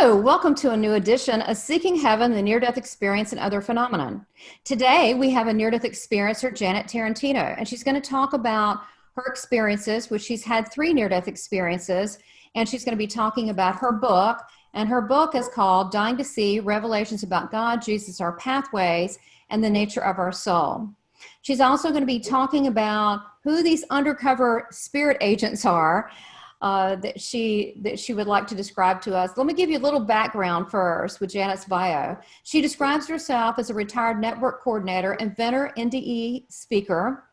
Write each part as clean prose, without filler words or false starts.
Hello, welcome to a new edition of Seeking Heaven, the Near-Death Experience and Other Phenomenon. Today, we have a near-death experiencer, Janettarantino, and she's going to talk about her experiences, which she's had 3 near-death experiences, and she's going to be talking about her book, and her book is called Dying to See, Revelations about God, Jesus, Our Pathways, and the Nature of Our Soul. She's also going to be talking about who these undercover spirit agents are, that she would like to describe to us. Let me give you a little background first with Janet's bio. She describes herself as a retired network coordinator, inventor, NDE speaker,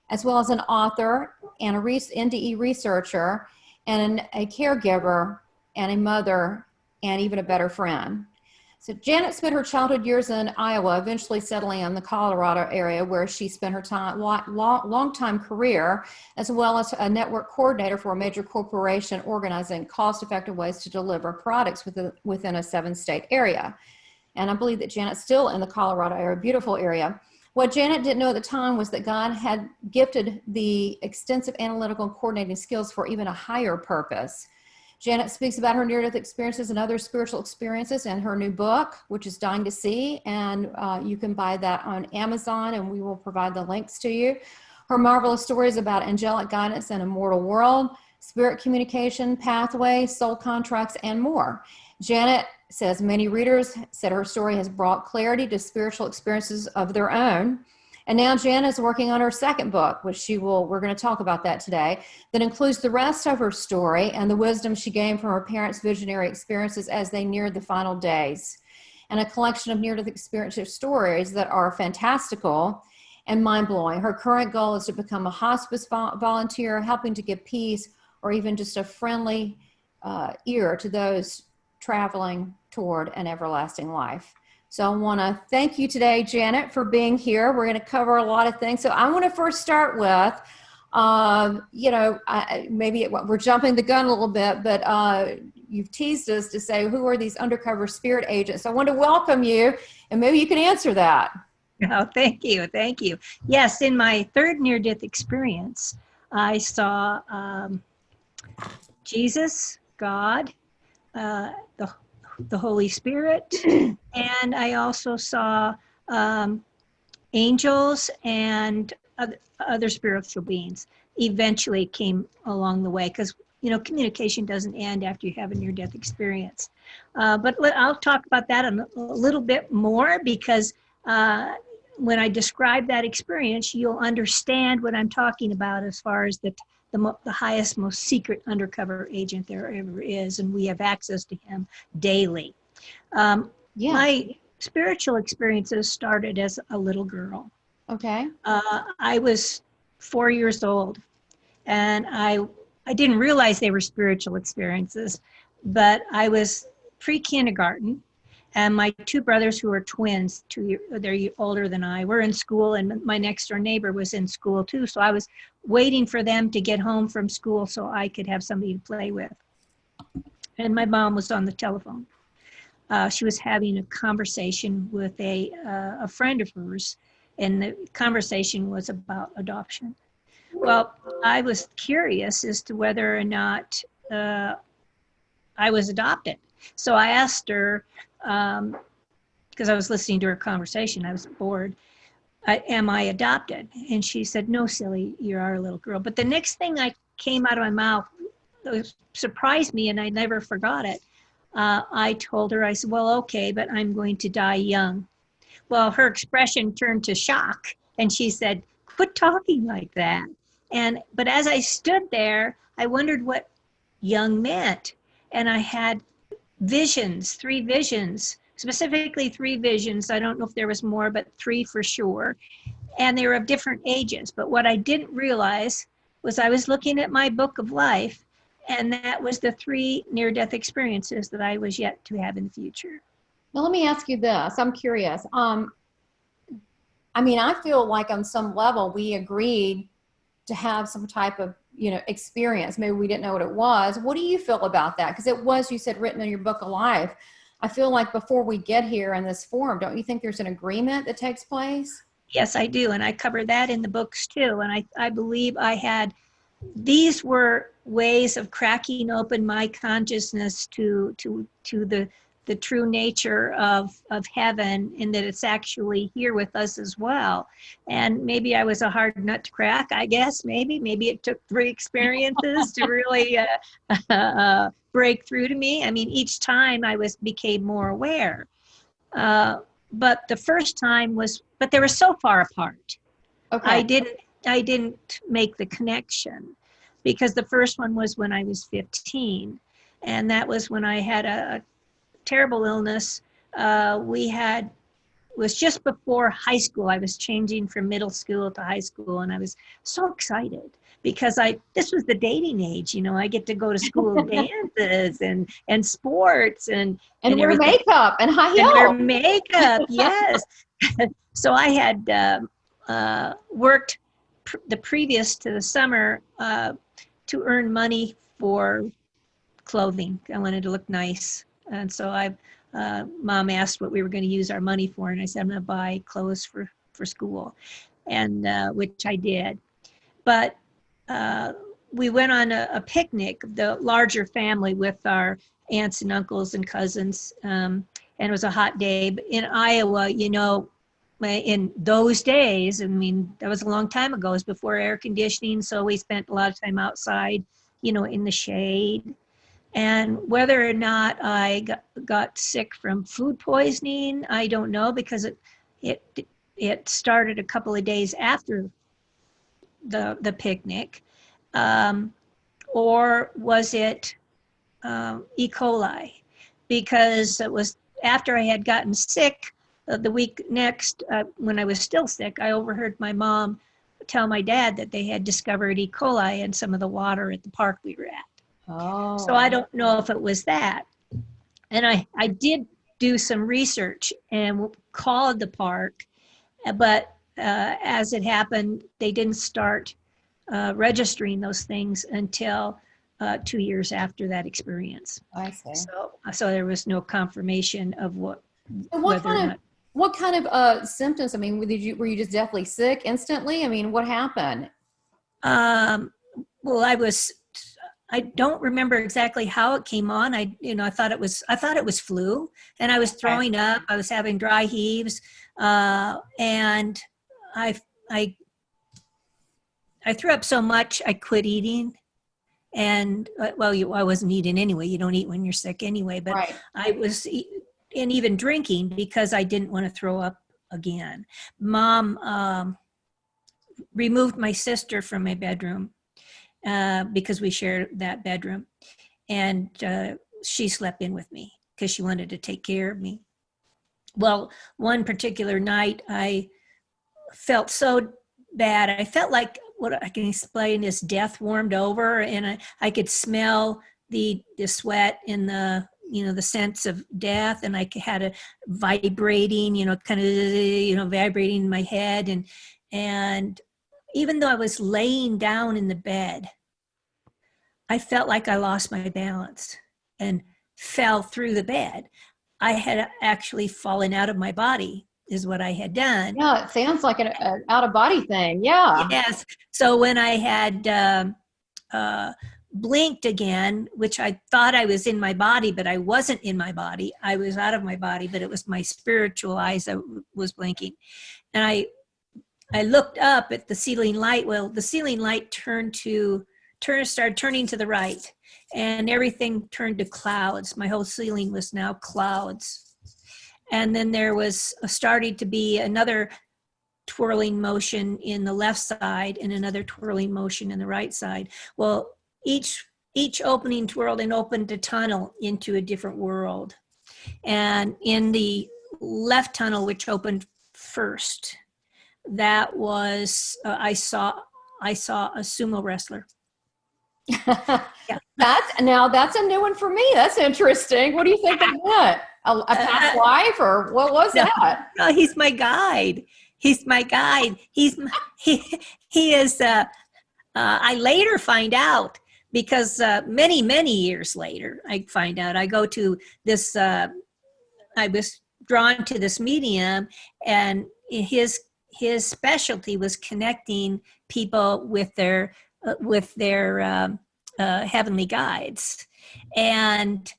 as well as an author and a NDE researcher, and a caregiver, and a mother, and even a better friend. So Janet spent her childhood years in Iowa, eventually settling in the Colorado area where she spent her long-time career, as well as a network coordinator for a major corporation organizing cost-effective ways to deliver products within a 7-state area. And I believe that Janet's still in the Colorado area, beautiful area. What Janet didn't know at the time was that God had gifted the extensive analytical and coordinating skills for even a higher purpose. Janet speaks about her near-death experiences and other spiritual experiences in her new book, which is Dying to See, and you can buy that on Amazon, and we will provide the links to you. Her marvelous stories about angelic guidance in a mortal world, spirit communication, pathways, soul contracts, and more. Janet says many readers said her story has brought clarity to spiritual experiences of their own. And now Janet is working on her second book, which we're going to talk about that today, that includes the rest of her story and the wisdom she gained from her parents' visionary experiences as they neared the final days, and a collection of near-death experience stories that are fantastical and mind-blowing. Her current goal is to become a hospice volunteer, helping to give peace or even just a friendly ear to those traveling toward an everlasting life. So I want to thank you today, Janet, for being here. We're going to cover a lot of things. So I want to first start with, maybe we're jumping the gun a little bit, but you've teased us to say, who are these undercover spirit agents? I want to welcome you, and maybe you can answer that. Oh, thank you. Thank you. Yes, in my 3rd near-death experience, I saw Jesus, God, the Holy Spirit, and I also saw angels and other spiritual beings. Eventually came along the way, because communication doesn't end after you have a near-death experience. But I'll talk about that a little bit more, because when I describe that experience, you'll understand what I'm talking about as far as the highest, most secret undercover agent there ever is, and we have access to him daily. My spiritual experiences started as a little girl. Okay. I was 4 years old, and I didn't realize they were spiritual experiences, but I was pre-kindergarten, and my 2 brothers, who were twins, they're older than I, were in school, and my next door neighbor was in school too. So I was waiting for them to get home from school so I could have somebody to play with. And my mom was on the telephone. She was having a conversation with a friend of hers, and the conversation was about adoption. Well, I was curious as to whether or not I was adopted. So I asked her, because I was listening to her conversation, I was bored, am I adopted? And she said, no, silly, you are a little girl. But the next thing I came out of my mouth surprised me, and I never forgot it. I told her, I said, well, okay, but I'm going to die young. Well, her expression turned to shock, and she said, quit talking like that. But as I stood there, I wondered what young meant. And I had visions, 3 visions, specifically 3 visions. I don't know if there was more, but 3 for sure. And they were of different ages. But what I didn't realize was I was looking at my book of life, and that was the 3 near-death experiences that I was yet to have in the future. Now, let me ask you this. I'm curious. I feel like on some level we agreed to have some type of, experience. Maybe we didn't know what it was. What do you feel about that? Because it was, you said, written in your book of life. I feel like before we get here in this forum, don't you think there's an agreement that takes place? Yes, I do. And I cover that in the books too. And I believe I had these were ways of cracking open my consciousness to the true nature of heaven, and that it's actually here with us as well. And maybe I was a hard nut to crack, I guess. Maybe it took 3 experiences to really break through to me. I mean, each time I became more aware. But the first time but they were so far apart. Okay. I didn't make the connection, because the first one was when I was 15, and that was when I had a terrible illness. Was just before high school. I was changing from middle school to high school, and I was so excited because this was the dating age, you know. I get to go to school dances and sports and wear everything. makeup and high heels. And wear makeup, yes. So I had worked the previous to the summer to earn money for clothing. I wanted to look nice. And so Mom asked what we were going to use our money for. And I said, I'm going to buy clothes for school, and which I did. But we went on a picnic, the larger family, with our aunts and uncles and cousins. And it was a hot day. But in Iowa, you know, in those days, I mean, that was a long time ago. It was before air conditioning. So we spent a lot of time outside, you know, in the shade. And whether or not I got sick from food poisoning, I don't know, because it started a couple of days after the picnic, or was it E. coli? Because it was after I had gotten sick. The week next, when I was still sick, I overheard my mom tell my dad that they had discovered E. coli in some of the water at the park we were at. Oh. So I don't know if it was that. And I did do some research and called the park, but as it happened, they didn't start registering those things until 2 years after that experience. I see. So there was no confirmation of What kind of symptoms? I mean, were you just deathly sick instantly? I mean, what happened? Well, I don't remember exactly how it came on. I thought it was flu, and I was throwing up. I was having dry heaves, and I threw up so much I quit eating. And I wasn't eating anyway. You don't eat when you're sick anyway. But right. I was, and even drinking, because I didn't want to throw up again. Mom removed my sister from my bedroom. Because we shared that bedroom, and she slept in with me because she wanted to take care of me. Well, one particular night I felt so bad. I felt like, what I can explain is, death warmed over, and I could smell the sweat and the sense of death, and I had a vibrating, kind of, vibrating in my head, and even though I was laying down in the bed, I felt like I lost my balance and fell through the bed. I had actually fallen out of my body, is what I had done. Yeah, it sounds like an out-of-body thing. Yeah. Yes. So when I had blinked again, which I thought I was in my body, but I wasn't in my body. I was out of my body, but it was my spiritual eyes that was blinking. And I looked up at the ceiling light. Well, the ceiling light started turning to the right, and everything turned to clouds. My whole ceiling was now clouds. And then there was starting to be another twirling motion in the left side and another twirling motion in the right side. Well, each opening twirled and opened a tunnel into a different world. And in the left tunnel, which opened first, that was I saw a sumo wrestler. Yeah. That's a new one for me. That's interesting. What do you think of that? A past life, or what was that? No, he's my guide. He is. I later find out, because many years later, I find out. I go to this. I was drawn to this medium, and his specialty was connecting people with their with their heavenly guides. And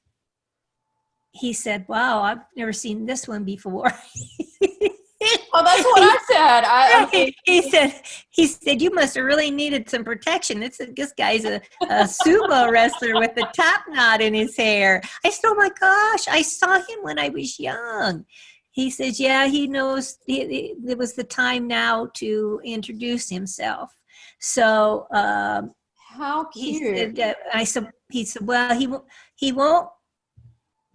he said, wow, I've never seen this one before. Oh, that's what I said. I mean, he said, you must have really needed some protection. This guy's a sumo wrestler with a top knot in his hair. I said, oh my gosh, I saw him when I was young. He says, yeah, he knows it was the time now to introduce himself. So how cute. He said, well, he won't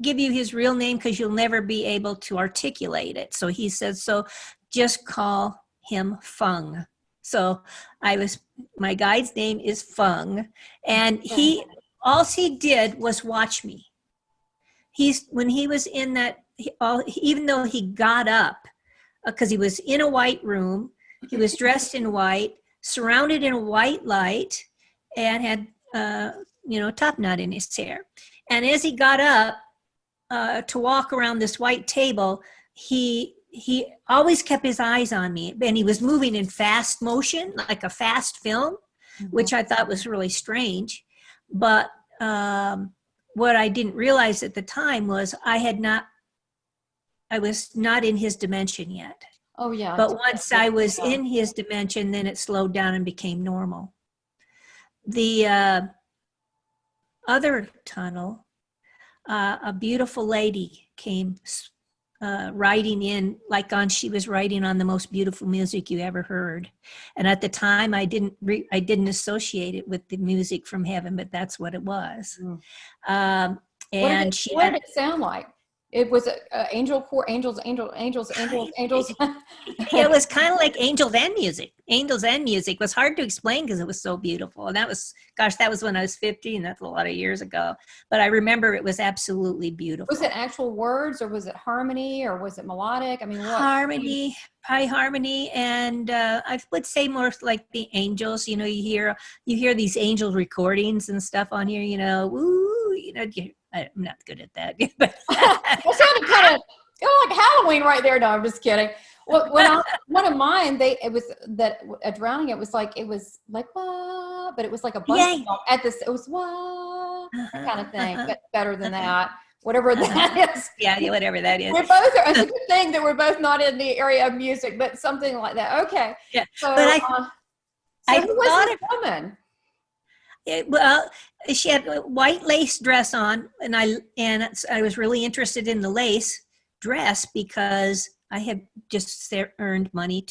give you his real name because you'll never be able to articulate it. So he said, so just call him Fung. So my guide's name is Fung. And all he did was watch me. When he was in that, even though he got up, because he was in a white room, he was dressed in white, surrounded in a white light, and had, top knot in his hair. And as he got up, to walk around this white table, he always kept his eyes on me, and he was moving in fast motion, like a fast film, which I thought was really strange. But what I didn't realize at the time was I was not in his dimension yet. Oh yeah. But once I was in his dimension, then it slowed down and became normal. The other tunnel, a beautiful lady came riding in, she was riding on the most beautiful music you ever heard. And at the time, I didn't associate it with the music from heaven, but that's what it was. And what did it sound like? It was angel core, angels. It was kind of like angels and music. Angels and music. It was hard to explain because it was so beautiful. And that was when I was 15. That's a lot of years ago. But I remember it was absolutely beautiful. Was it actual words, or was it harmony, or was it melodic? I mean, what? Harmony, high harmony. And I would say more like the angels. You hear these angel recordings and stuff on here, woo, I'm not good at that. But it sounded kind of like Halloween right there. No, I'm just kidding. Well, one of mine, it was that a drowning. It was like wah, but it was like a bunch at this. It was wah kind of thing, but better than that. Whatever that is. Yeah, whatever that is. It's a good thing that we're both not in the area of music, but something like that. Okay. Yeah. So, but who was this woman? She had a white lace dress on, and I was really interested in the lace dress because I had just earned money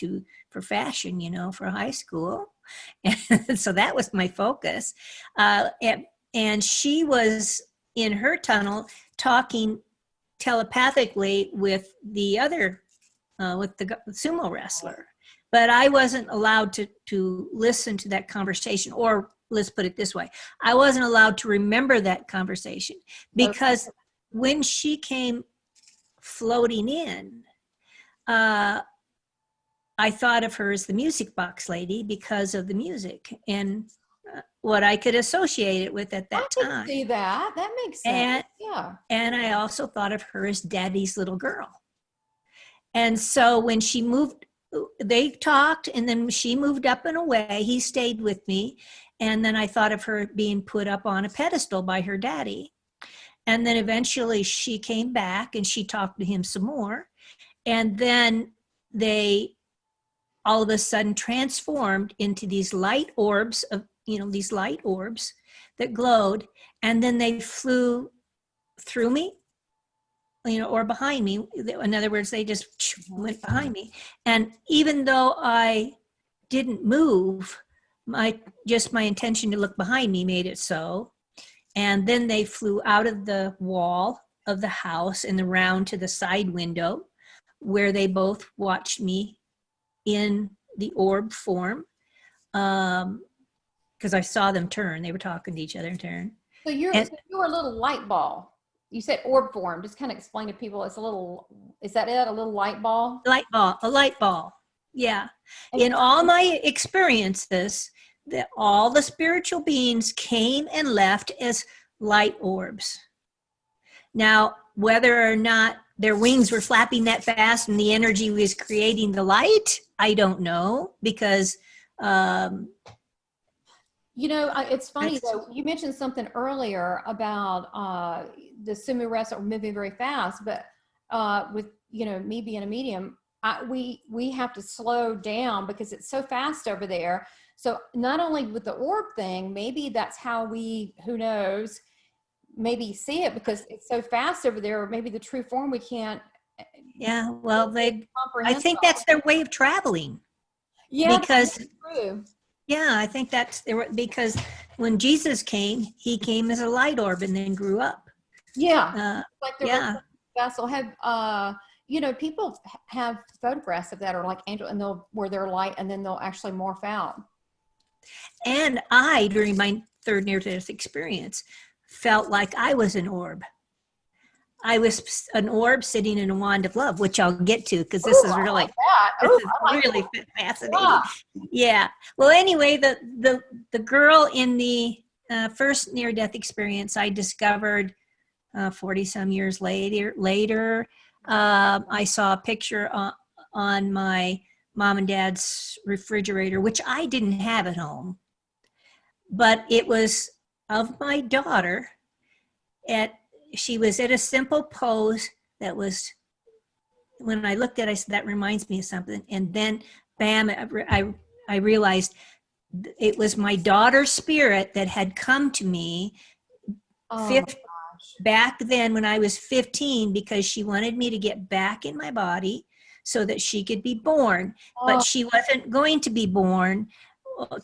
for fashion, for high school, and so that was my focus. And she was in her tunnel talking telepathically with the other, with the sumo wrestler, but I wasn't allowed to listen to that conversation, or let's put it this way. I wasn't allowed to remember that conversation because when she came floating in, I thought of her as the music box lady because of the music and what I could associate it with at that time. I can see that. That makes sense. And I also thought of her as Daddy's little girl. And so when she moved, they talked, and then she moved up and away. He stayed with me. And then I thought of her being put up on a pedestal by her daddy. And then eventually she came back and she talked to him some more. And then they all of a sudden transformed into these light orbs that glowed. And then they flew through me, or behind me. In other words, they just went behind me. And even though I didn't move, my intention to look behind me made it so. And then they flew out of the wall of the house and around to the side window, where they both watched me in the orb form, because I saw them turn. They were talking to each other and turn. So you were a little light ball. You said orb form. Just kind of explain to people. Is that it? A little light ball? A light ball. Yeah. In all my experiences, all the spiritual beings came and left as light orbs. Now, whether or not their wings were flapping that fast and the energy was creating the light, I don't know, because It's funny That's- though. You mentioned something earlier about the sumo wrestler moving very fast, but with me being a medium, we have to slow down because it's so fast over there. So not only with the orb thing, maybe that's how who knows, maybe see it because it's so fast over there, or maybe the true form we can't. Yeah, well, I Comprehend. think that's their way of traveling. Yeah, Because that's true. yeah, I think because when Jesus came, he came as a light orb and then grew up. Yeah, like the Yeah. vessel have. People have photographs of that, or like angel, and where they're light, and then they'll actually morph out. And during my third near-death experience, felt like I was an orb. I was an orb sitting in a wand of love, which I'll get to because this is really fascinating. Yeah. Well, anyway, the girl in the first near-death experience I discovered 40 some years later. I saw a picture on my mom and dad's refrigerator, which I didn't have at home, but it was of my daughter. She was at a simple pose that was, when I looked at it, I said, that reminds me of something. And then, bam, I realized it was my daughter's spirit that had come to me back then when I was 15, because she wanted me to get back in my body so that she could be born. But she wasn't going to be born,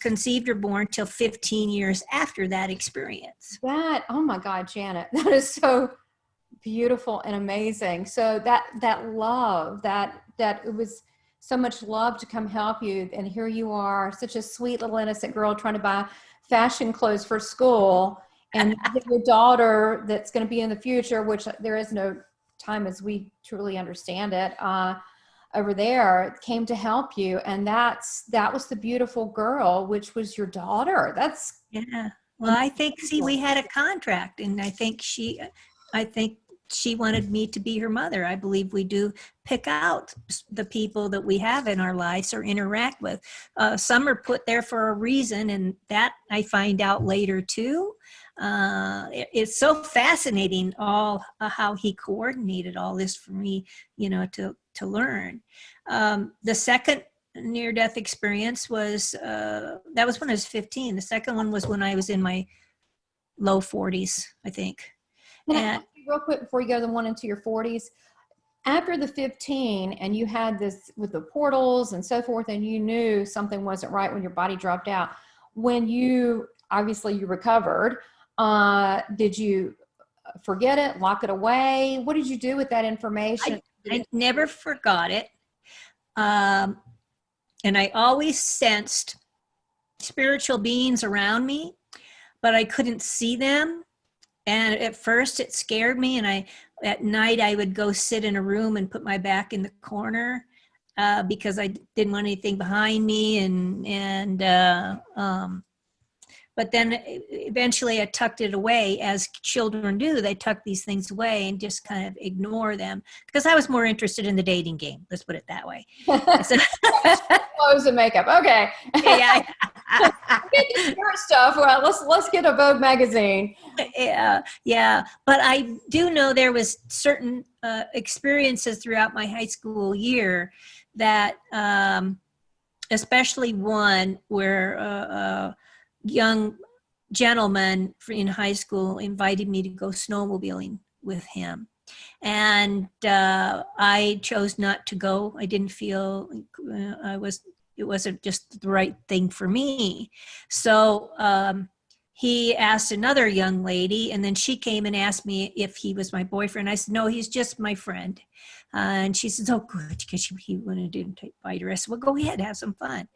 conceived or born, till 15 years after that experience. Oh my God, Janet, that is so beautiful and amazing. So that love, that it was so much love to come help you, and here you are, such a sweet little innocent girl trying to buy fashion clothes for school, and your daughter that's going to be in the future, which there is no time as we truly understand it, over there, came to help you, and that was the beautiful girl, which was your daughter. That's Well, I think, we had a contract, and I think she wanted me to be her mother. I believe we do pick out the people that we have in our lives or interact with. Some are put there for a reason, and that I find out later too. It's so fascinating how he coordinated all this for me, to learn. The second near-death experience was, that was when I was 15. The second one was when I was in my low 40s, I think. And real quick before you go to the one into your 40s, after the 15 and you had this with the portals and so forth, and you knew something wasn't right when your body dropped out, when you recovered, did you forget it, lock it away? What did you do with that information? I never forgot it. And I always sensed spiritual beings around me, but I couldn't see them. And at first it scared me. And at night I would go sit in a room and put my back in the corner because I didn't want anything behind me. But then eventually I tucked it away, as children do. They tuck these things away and just kind of ignore them, because I was more interested in the dating game. Let's put it that way. Clothes and makeup. Okay. Yeah. Get the spirit stuff. Well, let's get a Vogue magazine. Yeah. But I do know there was certain experiences throughout my high school year that, especially one where young gentleman in high school invited me to go snowmobiling with him, and I chose not to go. I didn't feel it wasn't just the right thing for me. So he asked another young lady, and then she came and asked me if he was my boyfriend. I said, no, he's just my friend. And she says, oh, good, because he wanted to invite her. I said, well, go ahead, have some fun.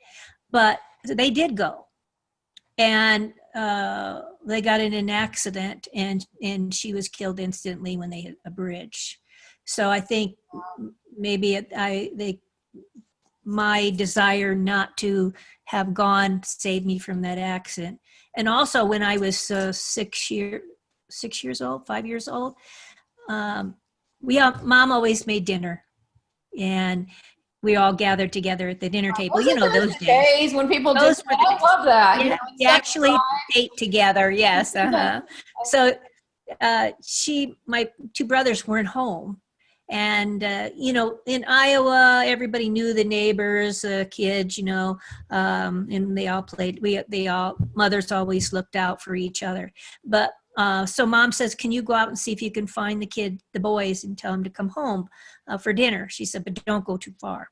But they did go. And they got in an accident, and she was killed instantly when they hit a bridge. So I think maybe my desire not to have gone saved me from that accident. And also when I was 5 years old, Mom always made dinner, and we all gathered together at the dinner table. You Wasn't know, those those the days. days when people did Those were the that? I days. love that. You Yeah, know, we second actually ate together. Yes. So my two brothers weren't home. And, you know, in Iowa, everybody knew the neighbors, kids, you know, and they all played, mothers always looked out for each other. But so mom says, can you go out and see if you can find the boys and tell them to come home for dinner? She said, but don't go too far.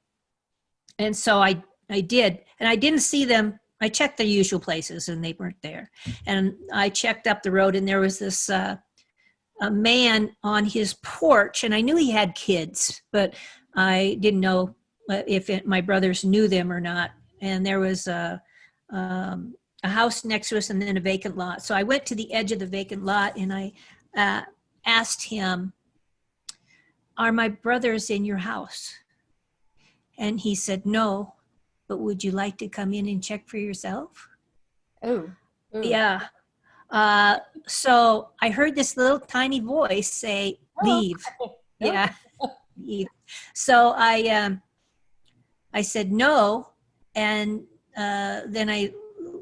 And so I did, and I didn't see them. I checked the usual places and they weren't there. And I checked up the road and there was this a man on his porch, and I knew he had kids, but I didn't know if my brothers knew them or not. And there was a house next to us and then a vacant lot. So I went to the edge of the vacant lot and I asked him, are my brothers in your house? And he said, no, but would you like to come in and check for yourself? Oh, yeah. So I heard this little tiny voice say, leave. Yeah. Leave. So I said no. And then I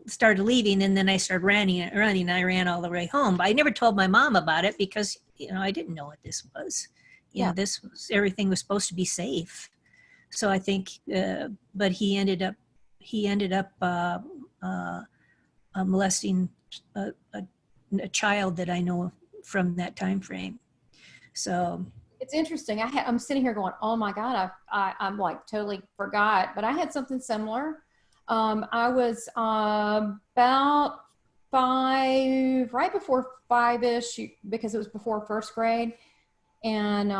started leaving and then I started running. I ran all the way home. But I never told my mom about it because, you know, I didn't know what this was. You know, everything was supposed to be safe. So I think, but he ended up molesting a child that I know from that time frame. So it's interesting. I'm sitting here going, oh my God, I'm like totally forgot, but I had something similar. I was about 5, right before 5-ish, because it was before first grade. And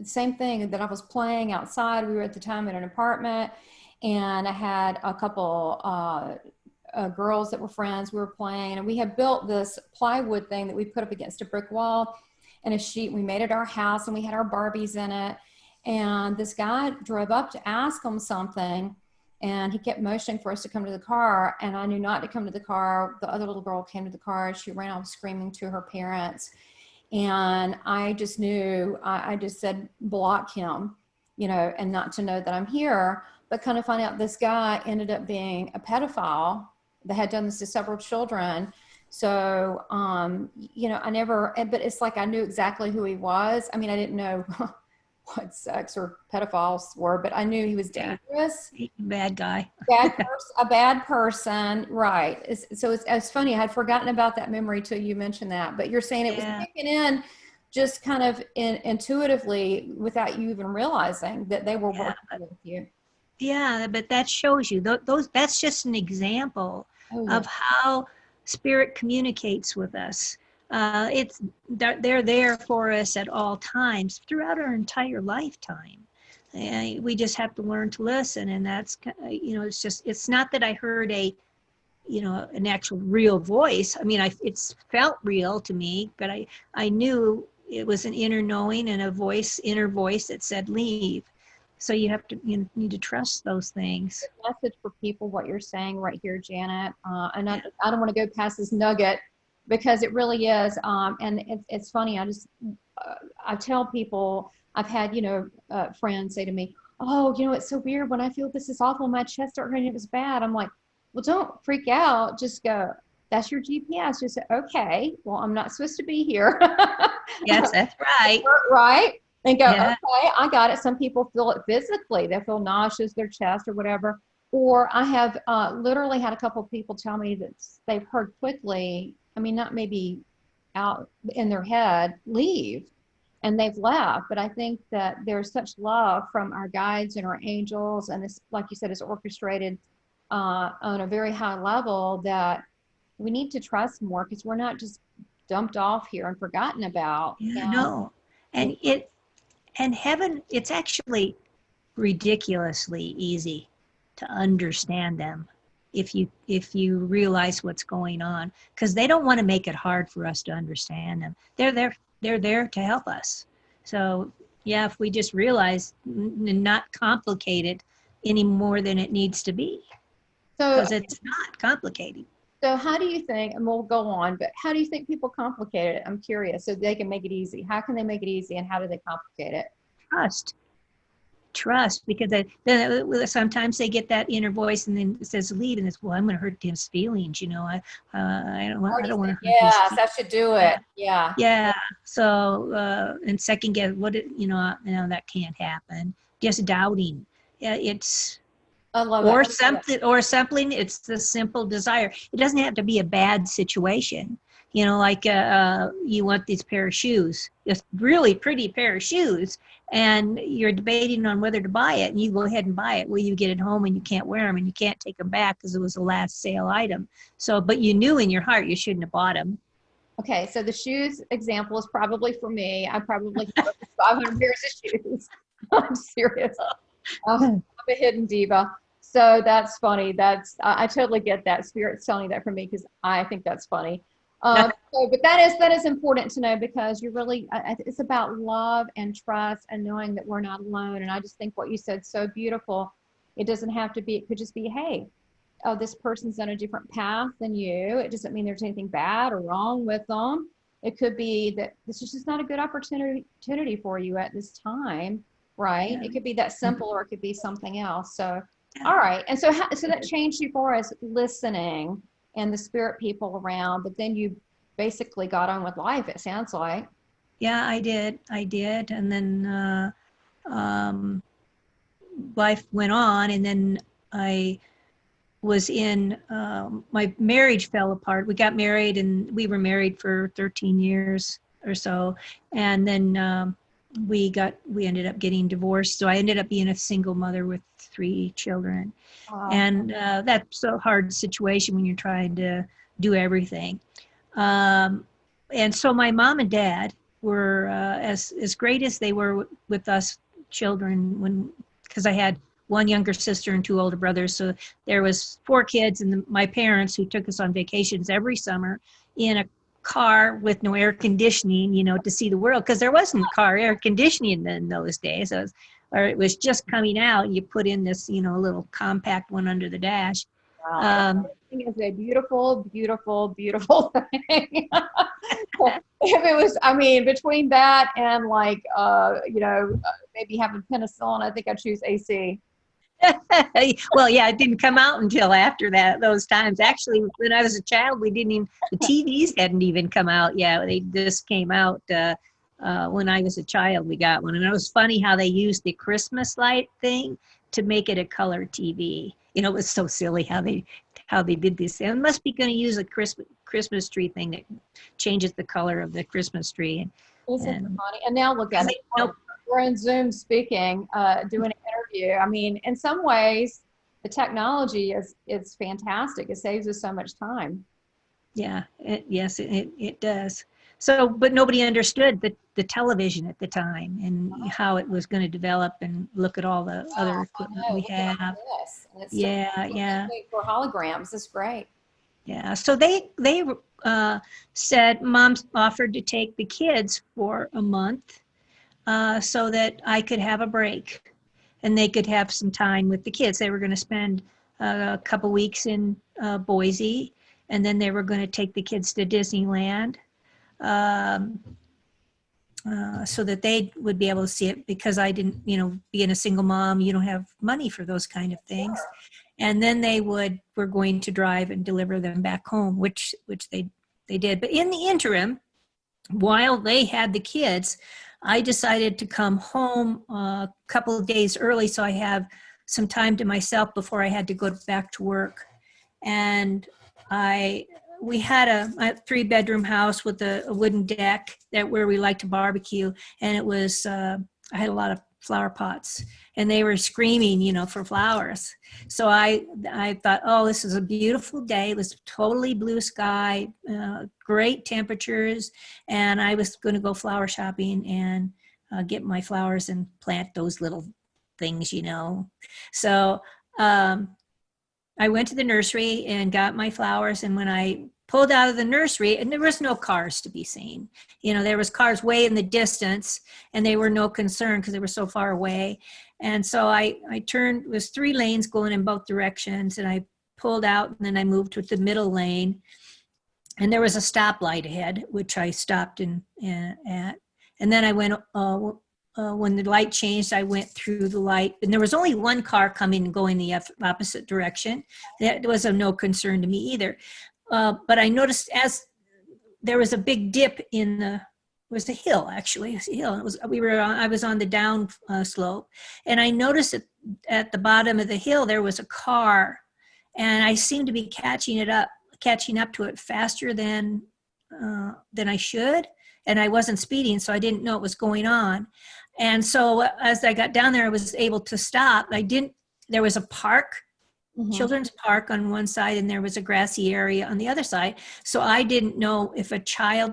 same thing, that I was playing outside. We were at the time in an apartment, and I had a couple girls that were friends. We were playing, and we had built this plywood thing that we put up against a brick wall and a sheet. We made it our house, and we had our Barbies in it. And this guy drove up to ask him something, and he kept motioning for us to come to the car, and I knew not to come to the car. The other little girl came to the car. She ran off screaming to her parents. And I just knew, I just said, block him, you know, and not to know that I'm here. But kind of find out this guy ended up being a pedophile that had done this to several children. So, you know, but it's like I knew exactly who he was. I mean, I didn't know what sex or pedophiles were, but I knew he was dangerous. Bad guy. A bad person, right. It's funny, I had forgotten about that memory till you mentioned that, but you're saying it was kicking in just kind of intuitively without you even realizing that they were working with you. Yeah, but that shows you, that's just an example of how spirit communicates with us. They're there for us at all times throughout our entire lifetime. We just have to learn to listen, and that's, you know, it's not that I heard an actual real voice. I mean, it's felt real to me, but I knew it was an inner knowing and inner voice that said leave. So you need to trust those things. Message for people, what you're saying right here, Janet. And I don't want to go past this nugget, because it really is. And it's funny. I tell people, I've had, friends say to me, oh, it's so weird when I feel this is awful, my chest started hurting, it was bad. I'm like, well, don't freak out. Just go, that's your GPS. Just say, okay, well, I'm not supposed to be here. Yes, that's right. Right. And go, okay, I got it. Some people feel it physically. They feel nauseous, their chest or whatever. Or I have literally had a couple of people tell me that they've heard quickly, I mean, not maybe out in their head, leave, and they've left. But I think that there's such love from our guides and our angels, and this, like you said, is orchestrated on a very high level, that we need to trust more, because we're not just dumped off here and forgotten about. No. And heaven, it's actually ridiculously easy to understand them if you realize what's going on, because they don't want to make it hard for us to understand them. They're there to help us. So yeah, if we just realize and not complicate it any more than it needs to be, because it's not complicated. So how do you think, and we'll go on, but how do you think people complicate it? I'm curious, so they can make it easy. How can they make it easy, and how do they complicate it? trust, because then sometimes they get that inner voice and then it says leave, and it's, well, I'm going to hurt his feelings, I don't want to hurt his Yes, feelings. I should do it. Yeah. Yeah. So and second guess that can't happen. Just doubting. Yeah, it's I love or it. something. It's the simple desire. It doesn't have to be a bad situation. Like you want this pair of shoes, this really pretty pair of shoes, and you're debating on whether to buy it, and you go ahead and buy it. Well, you get it home and you can't wear them, and you can't take them back because it was a last sale item. So, but you knew in your heart you shouldn't have bought them. Okay, so the shoes example is probably for me. I probably have 500 pairs of shoes. I'm serious. I'm a hidden diva. So that's funny. I totally get that. Spirit's telling you that for me because I think that's funny. But that is important to know, because you really, it's about love and trust and knowing that we're not alone. And I just think what you said so beautiful. It doesn't have to be. It could just be, hey, oh, this person's on a different path than you. It doesn't mean there's anything bad or wrong with them. It could be that this is just not a good opportunity for you at this time, right? Yeah. It could be that simple, or it could be something else. So, all right. And so that changed you for us listening and the spirit people around, but then you basically got on with life, it sounds like. Yeah, I did. And then life went on, and then I was in, my marriage fell apart. We got married, and we were married for 13 years or so. And then we ended up getting divorced. So I ended up being a single mother with 3 children. Wow. And that's a hard situation when you're trying to do everything. And so my mom and dad were as great as they were with us children, because I had 1 younger sister and 2 older brothers. So there was 4 kids, and my parents, who took us on vacations every summer in a car with no air conditioning, to see the world, because there wasn't car air conditioning in those days. It was just coming out. You put in this, little compact one under the dash. Wow. I think it's a beautiful, beautiful, beautiful thing. If it was, between that and maybe having penicillin, I think I'd choose AC. Well, yeah, it didn't come out until after those times. Actually, when I was a child, the TVs hadn't even come out. Yeah, they just came out when I was a child. We got one, and it was funny how they used the Christmas light thing to make it a color TV. It was so silly how they did this. And must be going to use a Christmas tree thing that changes the color of the Christmas tree. Isn't it funny? And now look at it. Nope. We're on Zoom speaking, doing an interview. In some ways, the technology is fantastic. It saves us so much time. Yeah, it does. So, but nobody understood the television at the time and how it was going to develop, and look at all the other equipment we have. Yeah. For holograms, it's great. Yeah, so they said, Mom offered to take the kids for a month so that I could have a break and they could have some time with the kids. They were going to spend a couple weeks in Boise, and then they were going to take the kids to Disneyland so that they would be able to see it, because I didn't, being a single mom, you don't have money for those kind of things. And then they were going to drive and deliver them back home, which they did. But in the interim, while they had the kids, I decided to come home a couple of days early so I have some time to myself before I had to go back to work. And we had a 3-bedroom house with a wooden deck where we like to barbecue, and it was I had a lot of flower pots, and they were screaming, for flowers. So I thought, oh, this is a beautiful day. It was totally blue sky, great temperatures, and I was going to go flower shopping and get my flowers and plant those little things, So I went to the nursery and got my flowers, and when I pulled out of the nursery, and there was no cars to be seen. There was cars way in the distance, and they were no concern because they were so far away. And so I turned, it was 3 lanes going in both directions, and I pulled out, and then I moved to the middle lane, and there was a stoplight ahead, which I stopped at. And then I went when the light changed, I went through the light, and there was only one car coming and going the opposite direction. That was of no concern to me either. But I noticed as there was a big dip in the, was a hill actually, it was a hill. I was on the down slope, and I noticed at the bottom of the hill there was a car, and I seemed to be catching up to it faster than I should, and I wasn't speeding, so I didn't know what was going on. And so as I got down there, I was able to stop. There was a park, children's park on one side, and there was a grassy area on the other side. So I didn't know if a child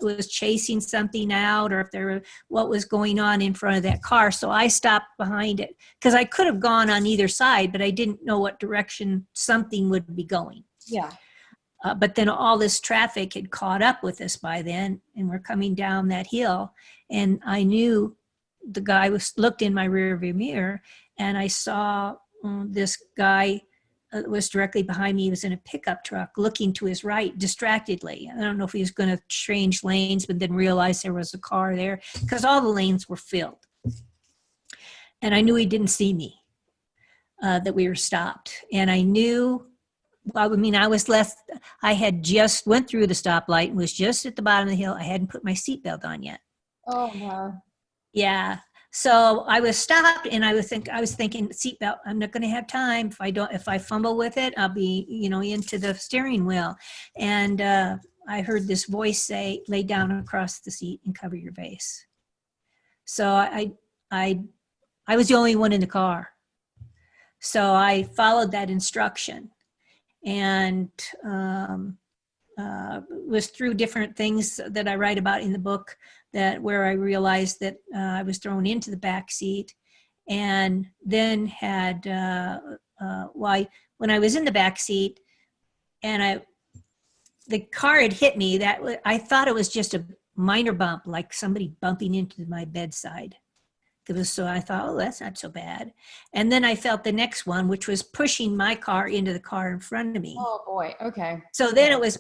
was chasing something out, or if what was going on in front of that car. So I stopped behind it, because I could have gone on either side, but I didn't know what direction something would be going. Yeah. But then all this traffic had caught up with us by then, and we're coming down that hill, and I knew the guy looked in my rear view mirror, and I saw this guy was directly behind me. He was in a pickup truck looking to his right distractedly. I don't know if he was going to change lanes, but then realized there was a car there, because all the lanes were filled. And I knew he didn't see me, that we were stopped. And I knew, well, I mean, I had just went through the stoplight and was just at the bottom of the hill. I hadn't put my seatbelt on yet. Oh, no. Yeah. So I was stopped, and I was thinking, seatbelt, I'm not going to have time. If I fumble with it, I'll be, into the steering wheel. And I heard this voice say, lay down across the seat and cover your face. So I was the only one in the car. So I followed that instruction, and was through different things that I write about in the book, where I realized that I was thrown into the back seat, and then had when I was in the back seat and the car had hit me, I thought it was just a minor bump, like somebody bumping into my bedside. So I thought, oh, that's not so bad. And then I felt the next one, which was pushing my car into the car in front of me. Oh boy. Okay. So then it was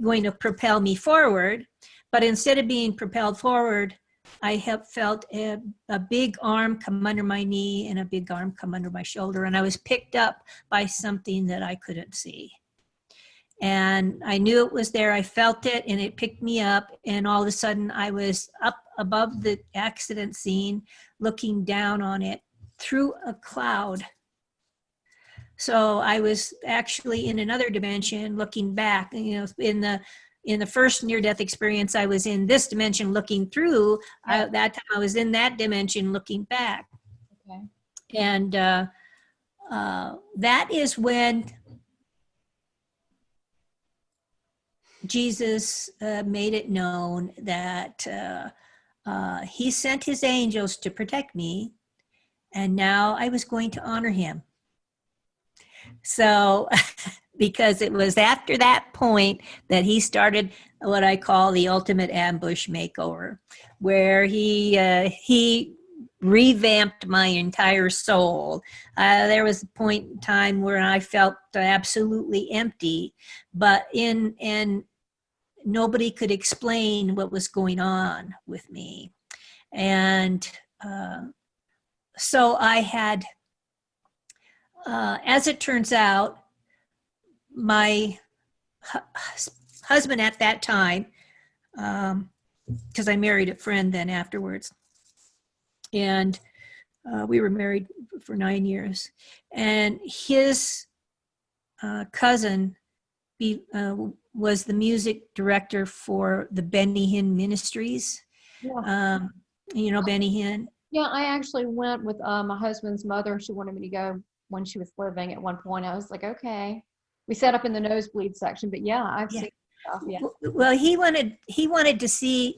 going to propel me forward, but instead of being propelled forward, I have felt a big arm come under my knee and a big arm come under my shoulder, and I was picked up by something that I couldn't see. And I knew it was there. I felt it, and it picked me up, and all of a sudden I was up above the accident scene, looking down on it through a cloud. So I was actually in another dimension looking back. In the first near-death experience, I was in this dimension looking through. That time I was in that dimension looking back. Okay. And that is when Jesus made it known that he sent his angels to protect me, and now I was going to honor him. So, because it was after that point that he started what I call the ultimate ambush makeover, where he revamped my entire soul. There was a point in time where I felt absolutely empty, and nobody could explain what was going on with me. And so I had, as it turns out, my husband at that time, because I married a friend then afterwards, and we were married for 9 years, and his cousin was the music director for the Benny Hinn Ministries. Yeah. Benny Hinn? Yeah, I actually went with my husband's mother. She wanted me to go when she was living at one point. I was like, okay. We sat up in the nosebleed section, but yeah, I've seen stuff. Yeah. Well, he wanted to see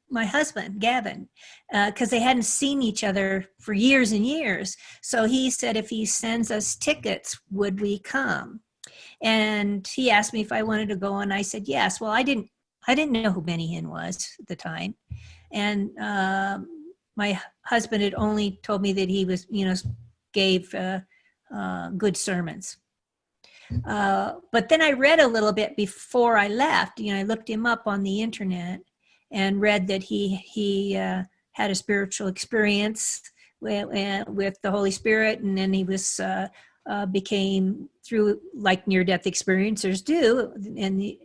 my husband, Gavin, because they hadn't seen each other for years and years. So he said, if he sends us tickets, would we come? And he asked me if I wanted to go, and I said yes. Well, I didn't know who Benny Hinn was at the time, and my husband had only told me that he was, gave good sermons. But then I read a little bit before I left. I looked him up on the internet, and read that he had a spiritual experience with the Holy Spirit, and then he was became, through like near-death experiencers do, and the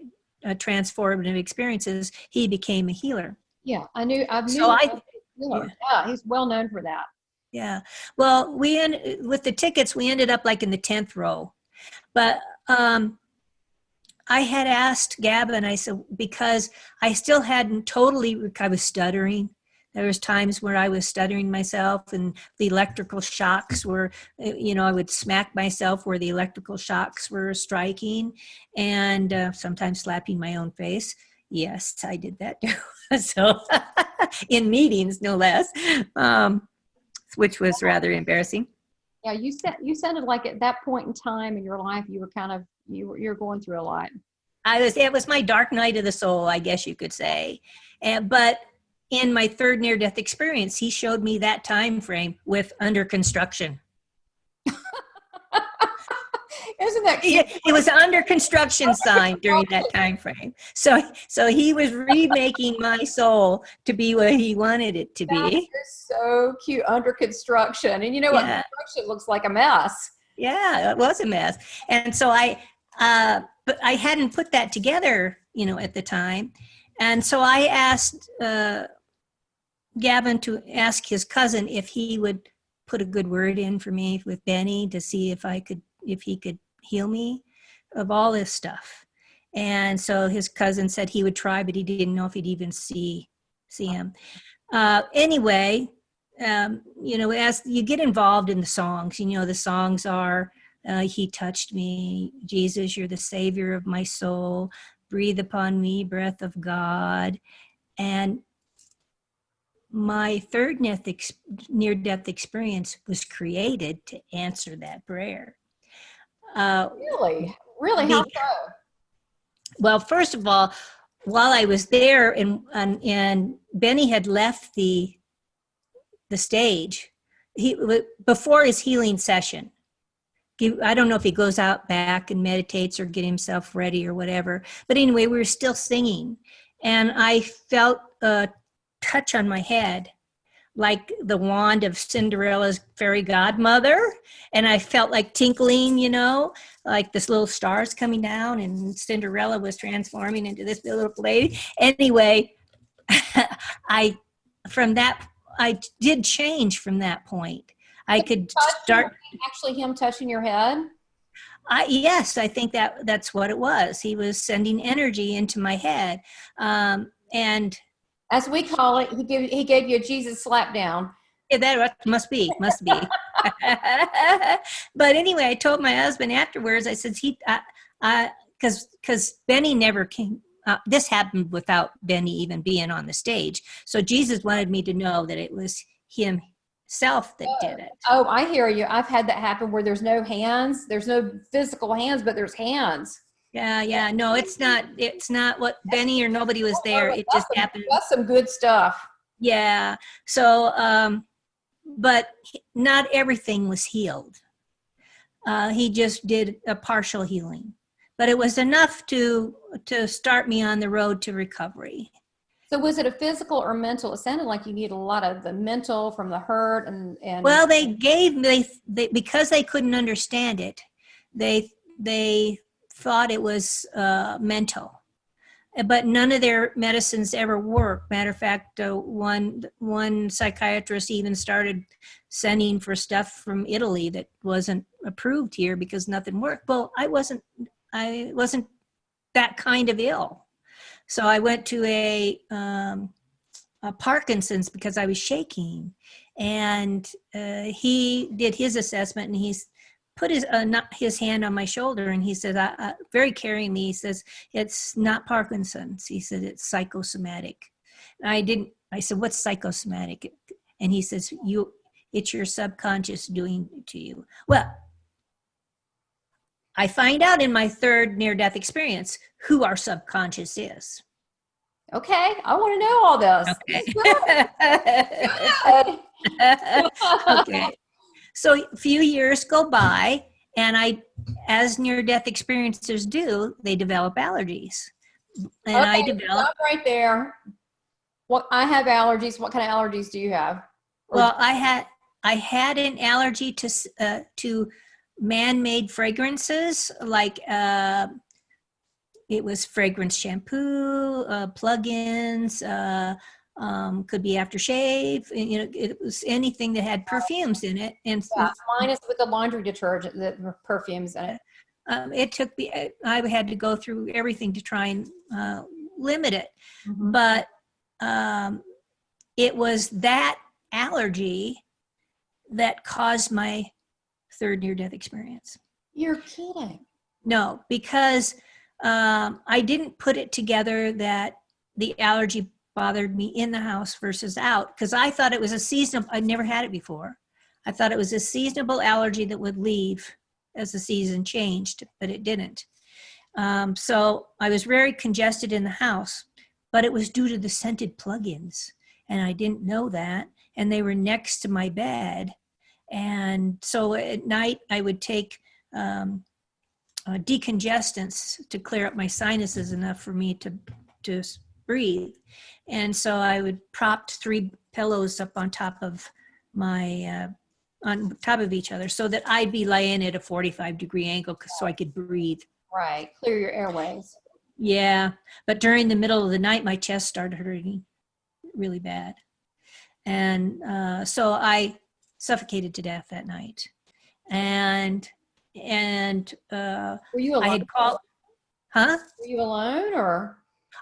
transformative experiences, he became a healer. Yeah, I knew. So I, yeah. Yeah, he's well known for that. yeah. Well, with the tickets, we ended up like in the 10th row, but I had asked Gavin, I said, because I still hadn't totally, I was stuttering. There was times where I was stuttering myself, and the electrical shocks were, I would smack myself where the electrical shocks were striking, and sometimes slapping my own face. Yes, I did that too. So in meetings, no less, which was rather embarrassing. Yeah, you sounded like at that point in time in your life, you were kind of, you're going through a lot. It was my dark night of the soul, I guess you could say. But in my third near-death experience, he showed me that time frame with under construction. Isn't that cute? It was an under construction sign during that time frame. So he was remaking my soul to be what he wanted it to be. That is so cute, under construction. And you know what? Construction looks like a mess. Yeah, it was a mess. And so but I hadn't put that together, at the time. And so I asked Gavin to ask his cousin if he would put a good word in for me with Benny to see if he could heal me of all this stuff. And so his cousin said he would try, but he didn't know if he'd even see him. Anyway, as you get involved in the songs, the songs are, he touched me, Jesus, you're the savior of my soul, breathe upon me, breath of God. And my third near-death experience was created to answer that prayer. Really? How so? Well, first of all, while I was there and Benny had left the stage, before his healing session, I don't know if he goes out back and meditates or get himself ready or whatever. But anyway, we were still singing, and I felt a touch on my head, like the wand of Cinderella's fairy godmother. And I felt like tinkling, like this little stars coming down, and Cinderella was transforming into this little lady. Anyway, I did change from that point. I could start. Actually, him touching your head? Yes, I think that's what it was. He was sending energy into my head. And as we call it, he gave you a Jesus slap down. Yeah, that must be. But anyway, I told my husband afterwards, I said, because Benny never came. This happened without Benny even being on the stage. So Jesus wanted me to know that it was himself that did it. Oh, I hear you. I've had that happen where there's no hands. There's no physical hands, but there's hands. Yeah. No, it's not what Benny or nobody was there. It just happened. That's some good stuff. Yeah. So, but not everything was healed. He just did a partial healing, but it was enough to start me on the road to recovery. So was it a physical or mental? It sounded like you need a lot of the mental from the hurt and well, they because they couldn't understand it, they thought it was mental, but none of their medicines ever worked. Matter of fact, one psychiatrist even started sending for stuff from Italy that wasn't approved here because nothing worked. Well, I wasn't that kind of ill. So I went to a Parkinson's because I was shaking, and he did his assessment, and he's put his hand on my shoulder, and he says, very caringly, he says, it's not Parkinson's. He said, it's psychosomatic. And I said, what's psychosomatic? And he says, it's your subconscious doing it to you. Well, I find out in my third near-death experience who our subconscious is. Okay, I want to know all this. Okay. So a few years go by, and as near-death experiencers do, they develop allergies. And I developed right there. What I have allergies. What kind of allergies do you have? Or Well, I had an allergy to man-made fragrances, like it was fragrance shampoo, plug-ins, could be aftershave. You know, it was anything that had perfumes in it. And yeah, mine is with the laundry detergent, the perfumes in it. it took me, I had to go through everything to try and limit it. Mhm. But it was that allergy that caused my third near-death experience. You're kidding. No, because I didn't put it together that the allergy bothered me in the house versus out, because I thought it was a seasonal, I'd never had it before. I thought it was a seasonable allergy that would leave as the season changed, but it didn't. So I was very congested in the house, but it was due to the scented plug-ins, and I didn't know that, and they were next to my bed. And so at night I would take decongestants to clear up my sinuses enough for me to breathe. And so I would prop 3 pillows up on top of my on top of each other so that I'd be laying at a 45-degree angle so I could breathe. Right. Clear your airways. Yeah, but during the middle of the night, my chest started hurting really bad. And so I suffocated to death that night. And Were you I alone? had called, huh? Were you alone or?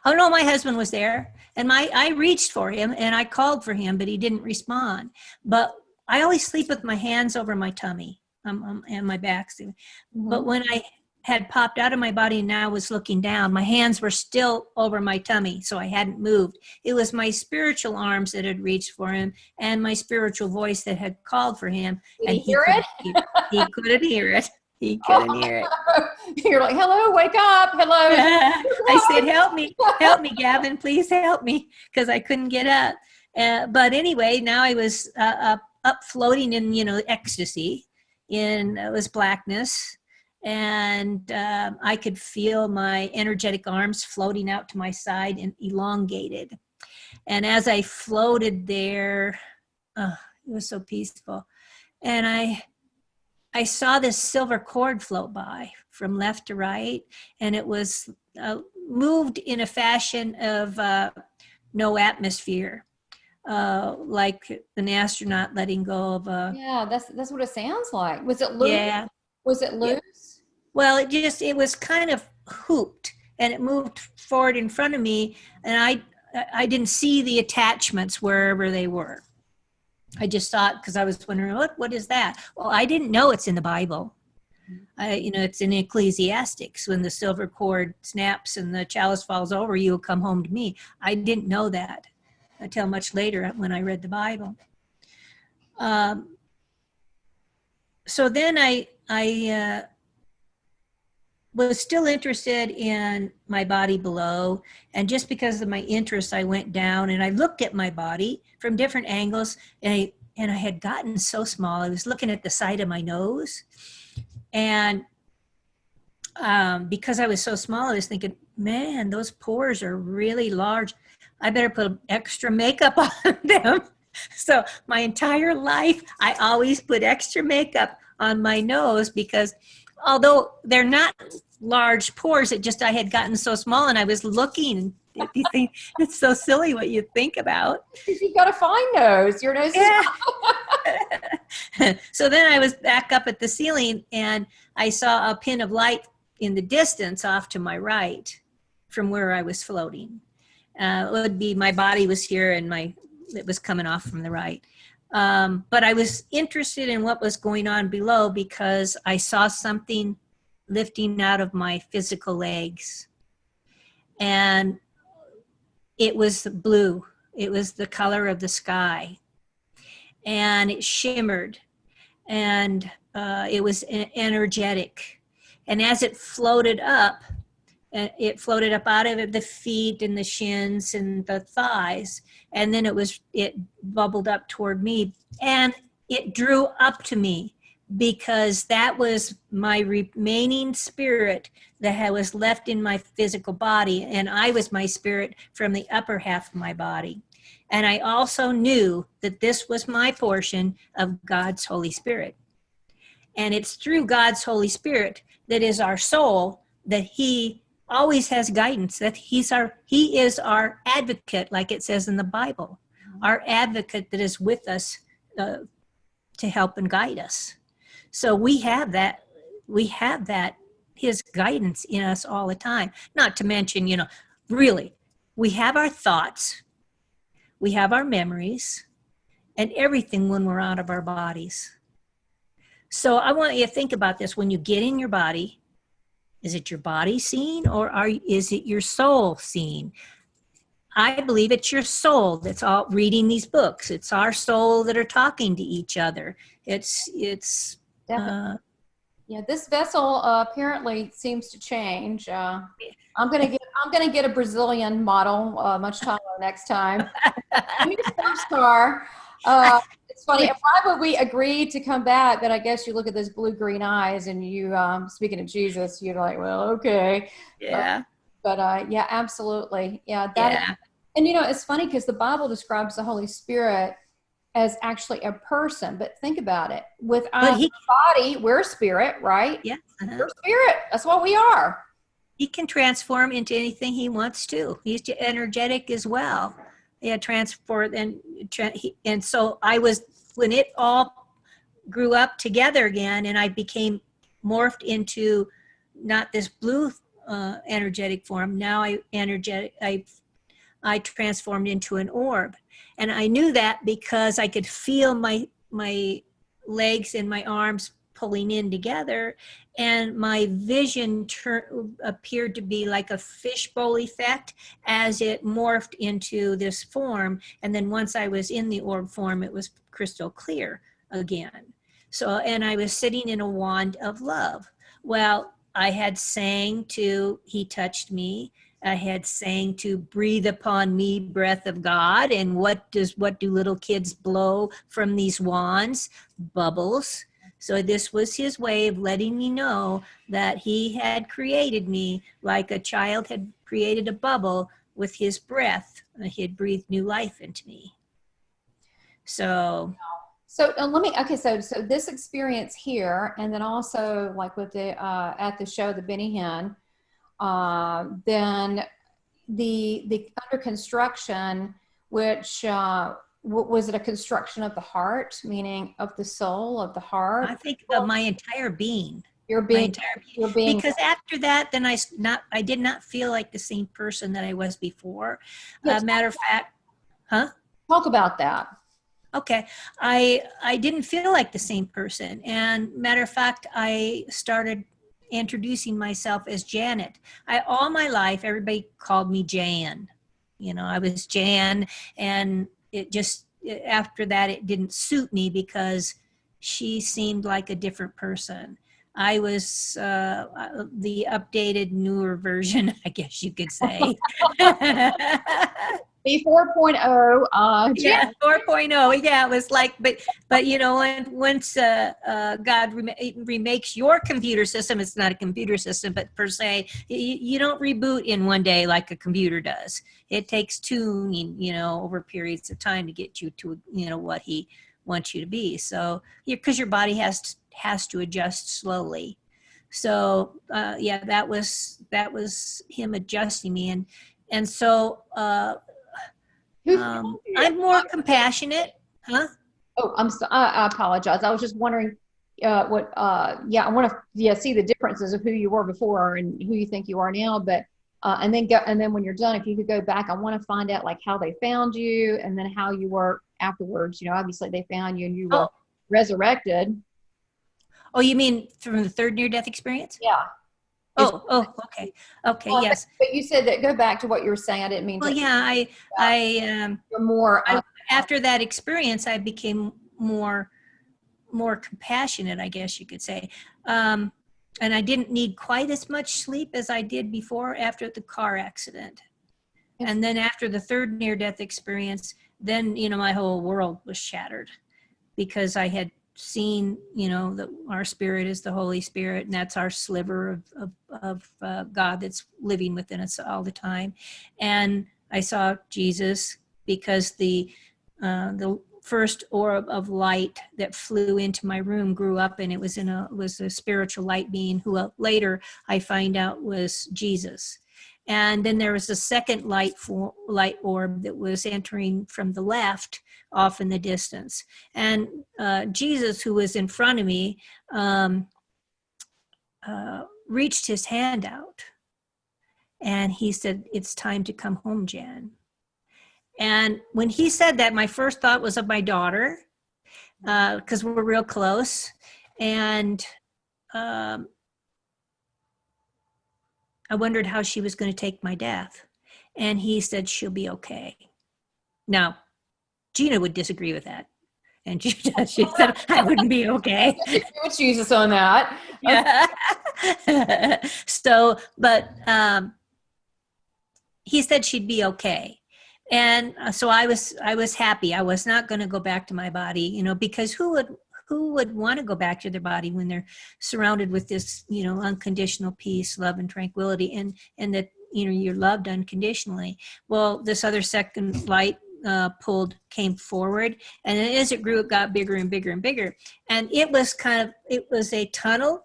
Oh no, my husband was there, and I reached for him and I called for him, but he didn't respond. But I always sleep with my hands over my tummy and my back. But when I had popped out of my body and now was looking down, my hands were still over my tummy, so I hadn't moved. It was my spiritual arms that had reached for him and my spiritual voice that had called for him. Did And he hear it? He couldn't hear it. He couldn't hear it. You're like, hello, wake up, hello. I said, help me, Gavin, please help me, because I couldn't get up. But anyway, now I was up floating in, ecstasy. It was blackness. And I could feel my energetic arms floating out to my side and elongated. And as I floated there, it was so peaceful. And I saw this silver cord float by from left to right, and it was moved in a fashion of no atmosphere, like an astronaut letting go of a... Yeah, that's what it sounds like. Was it loose? Yeah. Was it loose? Yeah. Well, it was kind of hooped, and it moved forward in front of me, and I didn't see the attachments wherever they were. I just saw it because I was wondering, what is that? Well, I didn't know it's in the Bible. It's in Ecclesiastics. When the silver cord snaps and the chalice falls over, you'll come home to me. I didn't know that until much later when I read the Bible. So then I was still interested in my body below, and just because of my interest, I went down and I looked at my body from different angles, and I had gotten so small. I was looking at the side of my nose, and because I was so small, I was thinking, man, those pores are really large. I better put extra makeup on them. So my entire life, I always put extra makeup on my nose, because although they're not large pores, I had gotten so small, and I was looking. You think it's so silly what you think about. You've got a fine nose. Your nose Yeah. So then I was back up at the ceiling, and I saw a pin of light in the distance off to my right from where I was floating. It would be my body was here, and it was coming off from the right. But I was interested in what was going on below because I saw something lifting out of my physical legs. And it was blue. It was the color of the sky. And it shimmered. And it was energetic. And as it floated up out of the feet and the shins and the thighs. And then it bubbled up toward me, and it drew up to me, because that was my remaining spirit that was left in my physical body. And I was my spirit from the upper half of my body. And I also knew that this was my portion of God's Holy Spirit. And it's through God's Holy Spirit that is our soul, that he always has guidance, that he is our advocate, like it says in the Bible, our advocate that is with us to help and guide us. So we have that, his guidance in us all the time. Not to mention, really, we have our thoughts, we have our memories, and everything when we're out of our bodies. So I want you to think about this. When you get in your body, is it your body seeing, or is it your soul seeing? I believe it's your soul that's all reading these books. It's our soul that are talking to each other. It's Definitely. Yeah, this vessel apparently seems to change. I'm gonna get a Brazilian model much taller next time. I'm your sports car. It's funny. Why would we agree to come back? But I guess you look at those blue-green eyes, and you, speaking of Jesus, you're like, well, okay. Yeah. But yeah, absolutely. Yeah. Yeah. And it's funny because the Bible describes the Holy Spirit as actually a person. But think about it. With our body, we're spirit, right? Yeah. We're spirit. That's what we are. He can transform into anything he wants to. He's energetic as well. Yeah, transport and so I was, when it all grew up together again, and I became morphed into not this blue energetic form. Now I transformed into an orb, and I knew that because I could feel my legs and my arms pulling in together, and my vision appeared to be like a fishbowl effect as it morphed into this form. And then once I was in the orb form, it was crystal clear again. So, and I was sitting in a wand of love. Well, I had sang to He Touched Me. I had sang to Breathe Upon Me, Breath of God. And what do little kids blow from these wands? Bubbles. So this was his way of letting me know that he had created me like a child had created a bubble with his breath. He had breathed new life into me. So so this experience here, and then also like with the at the show, the Benny Hinn, then the under construction, which was it a construction of the heart, meaning of the soul, of the heart? I think of my entire being. Your being. Because after that, then I did not feel like the same person that I was before. Matter of fact, Talk about that. Okay, I didn't feel like the same person, and matter of fact, I started introducing myself as Janet. All my life, everybody called me Jan. I was Jan, and it just, after that, it didn't suit me because she seemed like a different person. I was the updated, newer version, I guess you could say. The 4.0. Yeah, 4.0. Yeah, it was like, but and once God remakes your computer system, it's not a computer system, but per se, you don't reboot in one day like a computer does. It takes tuning, over periods of time to get you to, what he wants you to be. So, because your body has to adjust slowly. So, yeah, that was him adjusting me, and so. I'm more compassionate, huh? Oh, I apologize. I was just wondering I want to see the differences of who you were before and who you think you are now. But and then when you're done, if you could go back, I want to find out like how they found you and then how you were afterwards. Obviously they found you and you were resurrected. Oh, you mean from the third near-death experience? Yeah. Okay. Yes. But you said that. Go back to what you were saying. I didn't mean to. Well, yeah, after that experience, I became more compassionate, I guess you could say. And I didn't need quite as much sleep as I did before after the car accident. And then after the third near-death experience, then, my whole world was shattered because I had seen, that our spirit is the Holy Spirit, and that's our sliver of God that's living within us all the time. And I saw Jesus because the first orb of light that flew into my room grew up, and it was a spiritual light being who later I find out was Jesus. And then there was a second light orb that was entering from the left off in the distance. And Jesus, who was in front of me, reached his hand out. And he said, "It's time to come home, Jan." And when he said that, my first thought was of my daughter, because we're real close. And I wondered how she was going to take my death. And he said, "She'll be okay." Now, Gina would disagree with that. And she said, "I wouldn't be okay." With Jesus on that. Yeah. So, but he said she'd be okay. And so I was happy. I was not going to go back to my body, you know, because who would want to go back to their body when they're surrounded with this, you know, unconditional peace, love, and tranquility, and that, you know, you're loved unconditionally. Well, this other second light came forward, and as it grew, it got bigger and bigger and bigger. And it was a tunnel,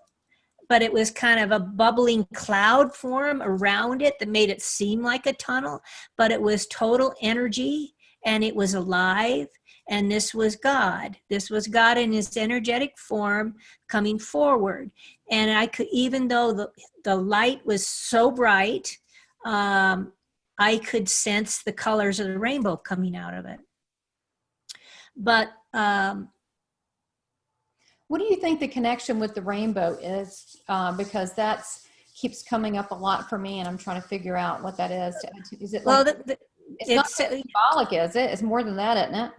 but it was kind of a bubbling cloud form around it that made it seem like a tunnel, but it was total energy, and it was alive. And this was God. This was God in his energetic form coming forward. And I could, even though the light was so bright, I could sense the colors of the rainbow coming out of it. But what do you think the connection with the rainbow is? Because that's keeps coming up a lot for me, and I'm trying to figure out what that is. Is it like, well, it's not symbolic, is it? It's more than that, isn't it?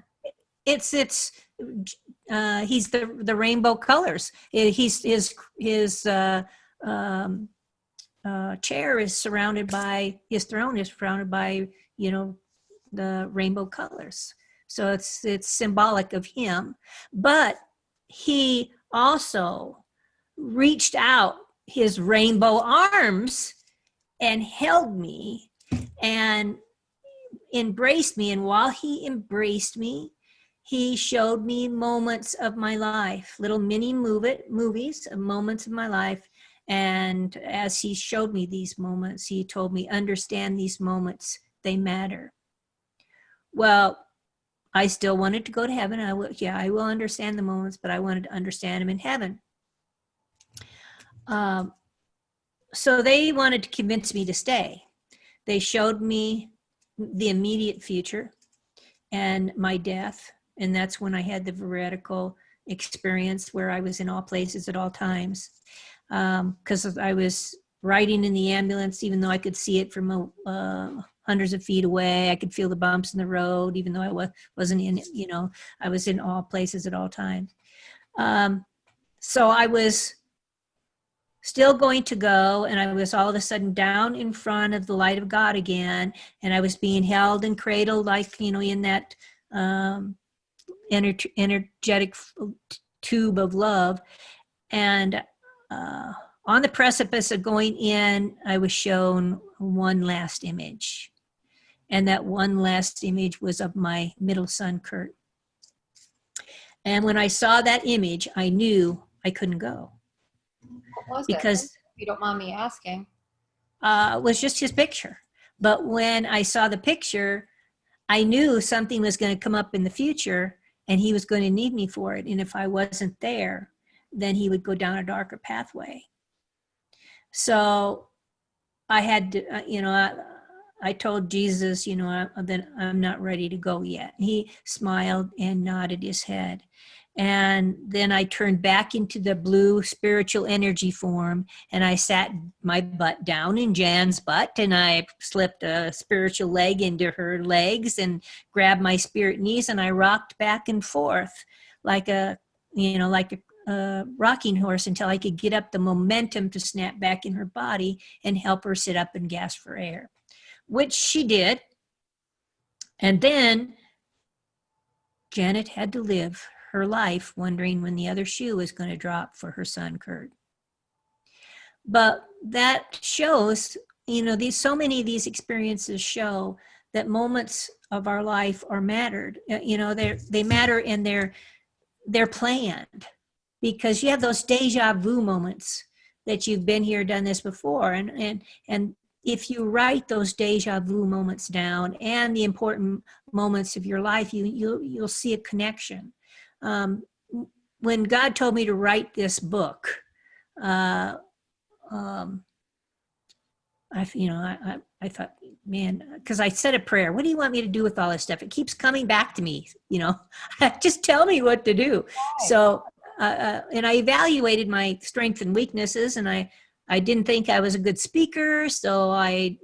He's the rainbow colors. His chair is surrounded by, his throne is surrounded by, you know, the rainbow colors. So it's symbolic of him. But he also reached out his rainbow arms and held me and embraced me. And while he embraced me, he showed me moments of my life, little mini movies of moments of my life. And as he showed me these moments, he told me, "Understand these moments, they matter." Well, I still wanted to go to heaven. I will understand the moments, but I wanted to understand them in heaven. So they wanted to convince me to stay. They showed me the immediate future and my death. And that's when I had the veridical experience where I was in all places at all times. Because I was riding in the ambulance, even though I could see it from hundreds of feet away. I could feel the bumps in the road, even though I wasn't in it, you know, I was in all places at all times. So I was still going to go, and I was all of a sudden down in front of the light of God again, and I was being held and cradled, like, you know, in that energetic tube of love. And on the precipice of going in, I was shown one last image. And that one last image was of my middle son, Kurt. And when I saw that image, I knew I couldn't go. What was because it? If you don't mind me asking. It was just his picture. But when I saw the picture, I knew something was going to come up in the future, and he was going to need me for it. And if I wasn't there, then he would go down a darker pathway. So I had to, you know, I told Jesus, you know, that I'm not ready to go yet. He smiled and nodded his head. And then I turned back into the blue spiritual energy form, and I sat my butt down in Jan's butt, and I slipped a spiritual leg into her legs and grabbed my spirit knees, and I rocked back and forth like a rocking horse until I could get up the momentum to snap back in her body and help her sit up and gasp for air, which she did. And then Janet had to live her life wondering when the other shoe was going to drop for her son, Kurt. But that shows, you know, so many of these experiences show that moments of our life are mattered. You know, they matter and they're planned, because you have those deja vu moments that you've been here, done this before. And if you write those deja vu moments down and the important moments of your life, you'll see a connection. When God told me to write this book, I thought, man, because I said a prayer, what do you want me to do with all this stuff? It keeps coming back to me, you know, just tell me what to do. Right. So, and I evaluated my strengths and weaknesses, and I didn't think I was a good speaker. So I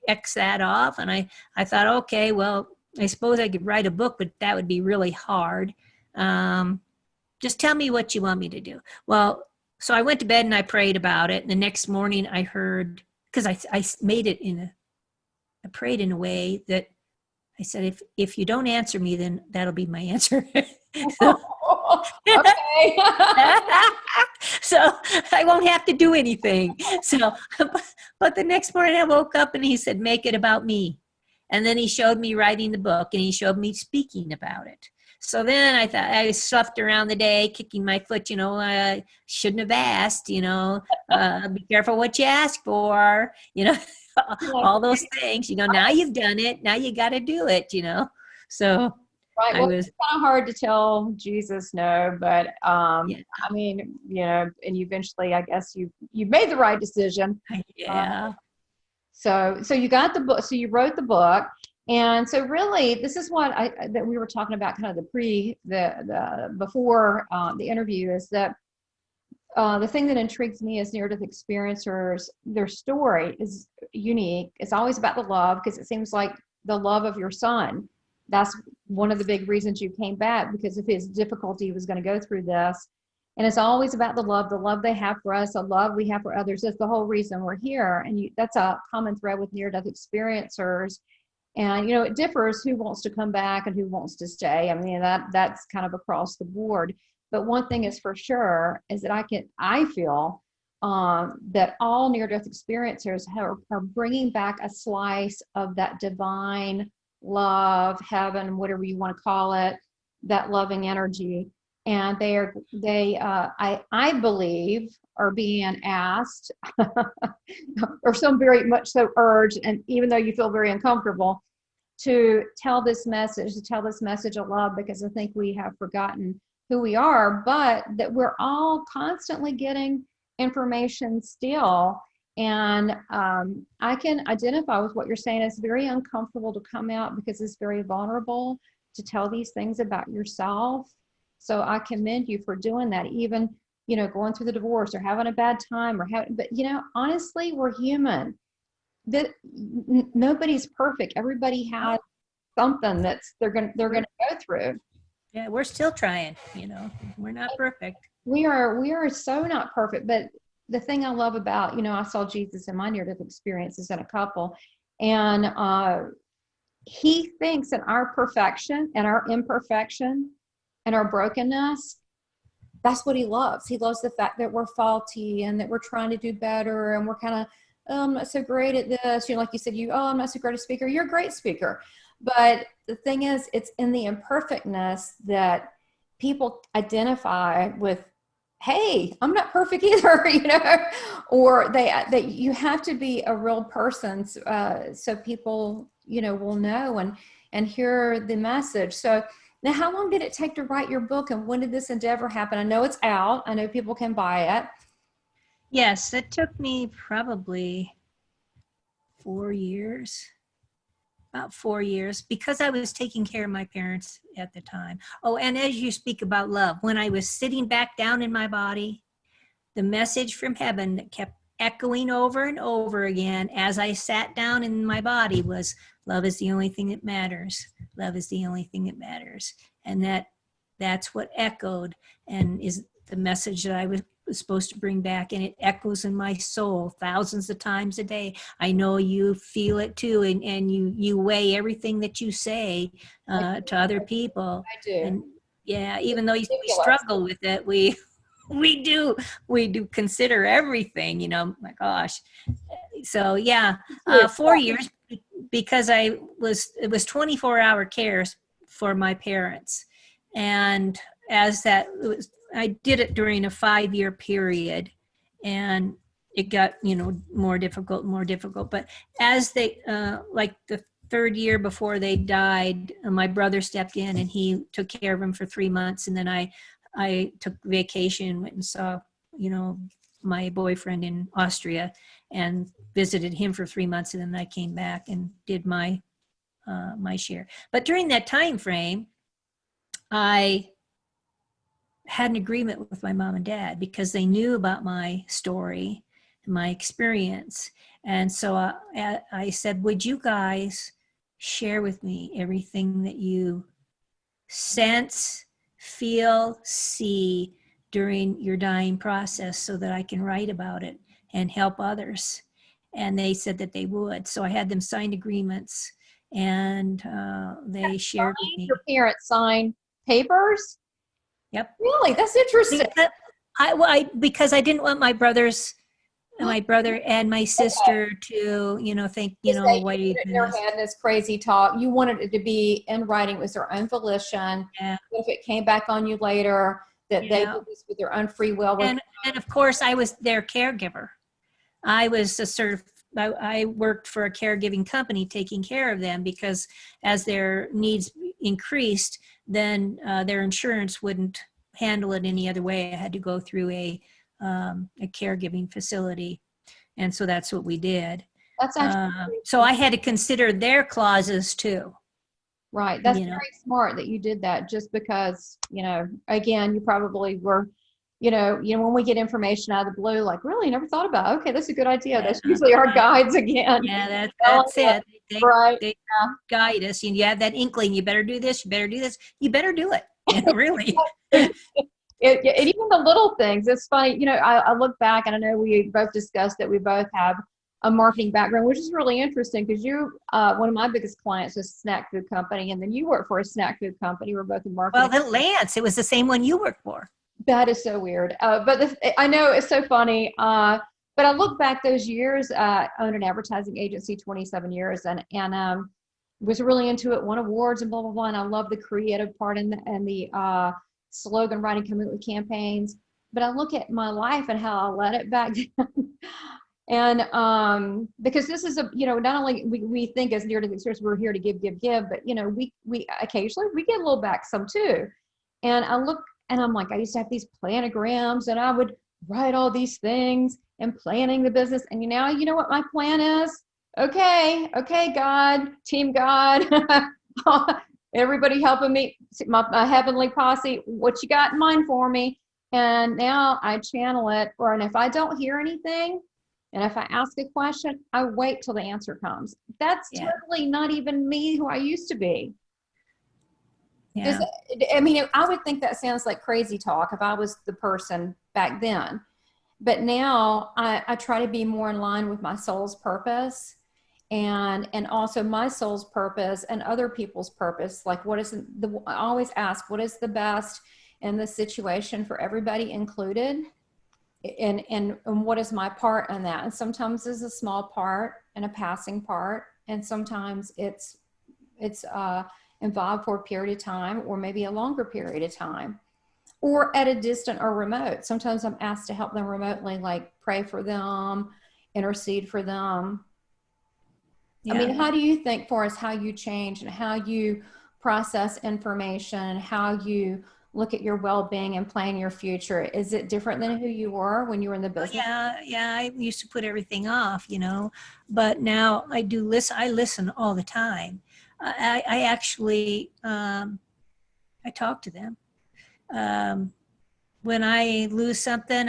X that off, and I thought, okay, well, I suppose I could write a book, but that would be really hard. Just tell me what you want me to do. Well, so I went to bed and I prayed about it. And the next morning I heard, because I made it I prayed in a way that I said, if you don't answer me, then that'll be my answer. So, okay. so I won't have to do anything. So, but the next morning I woke up and he said, make it about me. And then he showed me writing the book, and he showed me speaking about it. So then I thought, I sloughed around the day, kicking my foot, you know, I shouldn't have asked, you know, be careful what you ask for, you know, all those things, you know, now you've done it, now you got to do it, you know. So Right. Well, it's kind of hard to tell Jesus no, but yeah. I mean, you know, and eventually, I guess you made the right decision. Yeah. So you got the book. So you wrote the book, and so really, this is what that we were talking about, kind of the before the interview, is that the thing that intrigues me as near-death experiencers, their story is unique. It's always about the love, because it seems like the love of your son. That's one of the big reasons you came back, because of his difficulty, he was going to go through this. And it's always about the love they have for us, the love we have for others. That's the whole reason we're here. And that's a common thread with near-death experiencers. And, you know, it differs who wants to come back and who wants to stay. I mean, that's kind of across the board. But one thing is for sure is that I feel that all near-death experiencers are bringing back a slice of that divine love, heaven, whatever you want to call it, that loving energy. And I believe, are being asked, or some very much so urged, and even though you feel very uncomfortable, to tell this message of love, because I think we have forgotten who we are, but that we're all constantly getting information still. And I can identify with what you're saying. It's very uncomfortable to come out, because it's very vulnerable to tell these things about yourself. So I commend you for doing that, even, you know, going through the divorce or having a bad time but, you know, honestly, we're human. Nobody's perfect. Everybody has something that's they're going to go through. Yeah, we're still trying, you know, we're not perfect. We are so not perfect. But the thing I love about, you know, I saw Jesus in my near-death experiences in a couple, and he thinks that our perfection and our imperfection and our brokenness, that's what he loves. He loves the fact that we're faulty and that we're trying to do better, and we're kind of, oh, I'm not so great at this. You know, like you said, I'm not so great a speaker. You're a great speaker. But the thing is, it's in the imperfectness that people identify with. Hey, I'm not perfect either, you know, or that you have to be a real person, so people, you know, will know and hear the message. So now, how long did it take to write your book, and when did this endeavor happen? I know it's out. I know people can buy it. Yes, it took me probably 4 years. About 4 years, because I was taking care of my parents at the time. Oh, and as you speak about love, when I was sitting back down in my body, the message from heaven that kept echoing over and over again as I sat down in my body was, love is the only thing that matters. Love is the only thing that matters. And that's what echoed, and is the message that I was supposed to bring back, and it echoes in my soul thousands of times a day. I know you feel it too, and you weigh everything that you say to other people. I do. And yeah, even though we struggle with it, we do consider everything, you know. My gosh. So yeah, 4 years, because it was 24-hour care for my parents. And I did it during a 5-year period, and it got, more difficult. But as they, like the 3rd year before they died, my brother stepped in and he took care of them for 3 months. And then I took vacation, went and saw, my boyfriend in Austria and visited him for 3 months. And then I came back and did my share. But during that time frame, I had an agreement with my mom and dad because they knew about my story, my experience. And so I said, would you guys share with me everything that you sense, feel, see during your dying process so that I can write about it and help others? And they said that they would. So I had them sign agreements, and they shared with me. Your parents signed papers? Yep. Really? That's interesting. Because I didn't want my brother and my sister to, think, what are you doing? Their head this crazy talk. You wanted it to be in writing. It was their own volition. Yeah. If it came back on you later, that they did this with their own free will. And of course, I was their caregiver. I was I worked for a caregiving company taking care of them, because as their needs increased, then their insurance wouldn't handle it any other way. I had to go through a caregiving facility. And so that's what we did. That's actually so I had to consider their clauses too. Right. That's very smart that you did that, just because, again, you probably were, when we get information out of the blue, like, really never thought about, okay, that's a good idea. Yeah. That's usually our guides again. Yeah, that's it. They guide us. And you have that inkling, you better do this, you better do this, you better do it. Really. And even the little things, it's funny, I look back and I know we both discussed that we both have a marketing background, which is really interesting because one of my biggest clients is a snack food company, and then you work for a snack food company. We're both in marketing. Well, then Lance, it was the same one you worked for. That is so weird. But I know it's so funny. But I look back those years, owned an advertising agency 27 years and was really into it, won awards and blah, blah, blah. And I love the creative part and the slogan writing, coming up with campaigns. But I look at my life and how I let it back down. And because this is not only we think as near-death experience, we're here to give, but we occasionally we get a little back some too. And I look and I'm like, I used to have these planograms and I would write all these things and planning the business. And now you know what my plan is? Okay, God, team God, everybody helping me, my heavenly posse, what you got in mind for me? And now I channel it, and if I don't hear anything, and if I ask a question, I wait till the answer comes. That's totally not even me who I used to be. Yeah. I would think that sounds like crazy talk if I was the person back then. But now I try to be more in line with my soul's purpose and also my soul's purpose and other people's purpose. Like I always ask, what is the best in the situation for everybody included? And what is my part in that? And sometimes it's a small part and a passing part, and sometimes it's involved for a period of time, or maybe a longer period of time, or at a distant or remote. Sometimes I'm asked to help them remotely, like pray for them, intercede for them. Yeah. How do you think, for us, how you change and how you process information, how you look at your well-being and plan your future? Is it different than who you were when you were in the business? Yeah. I used to put everything off, but now I do listen. I listen all the time. I actually, I talk to them. When I lose something,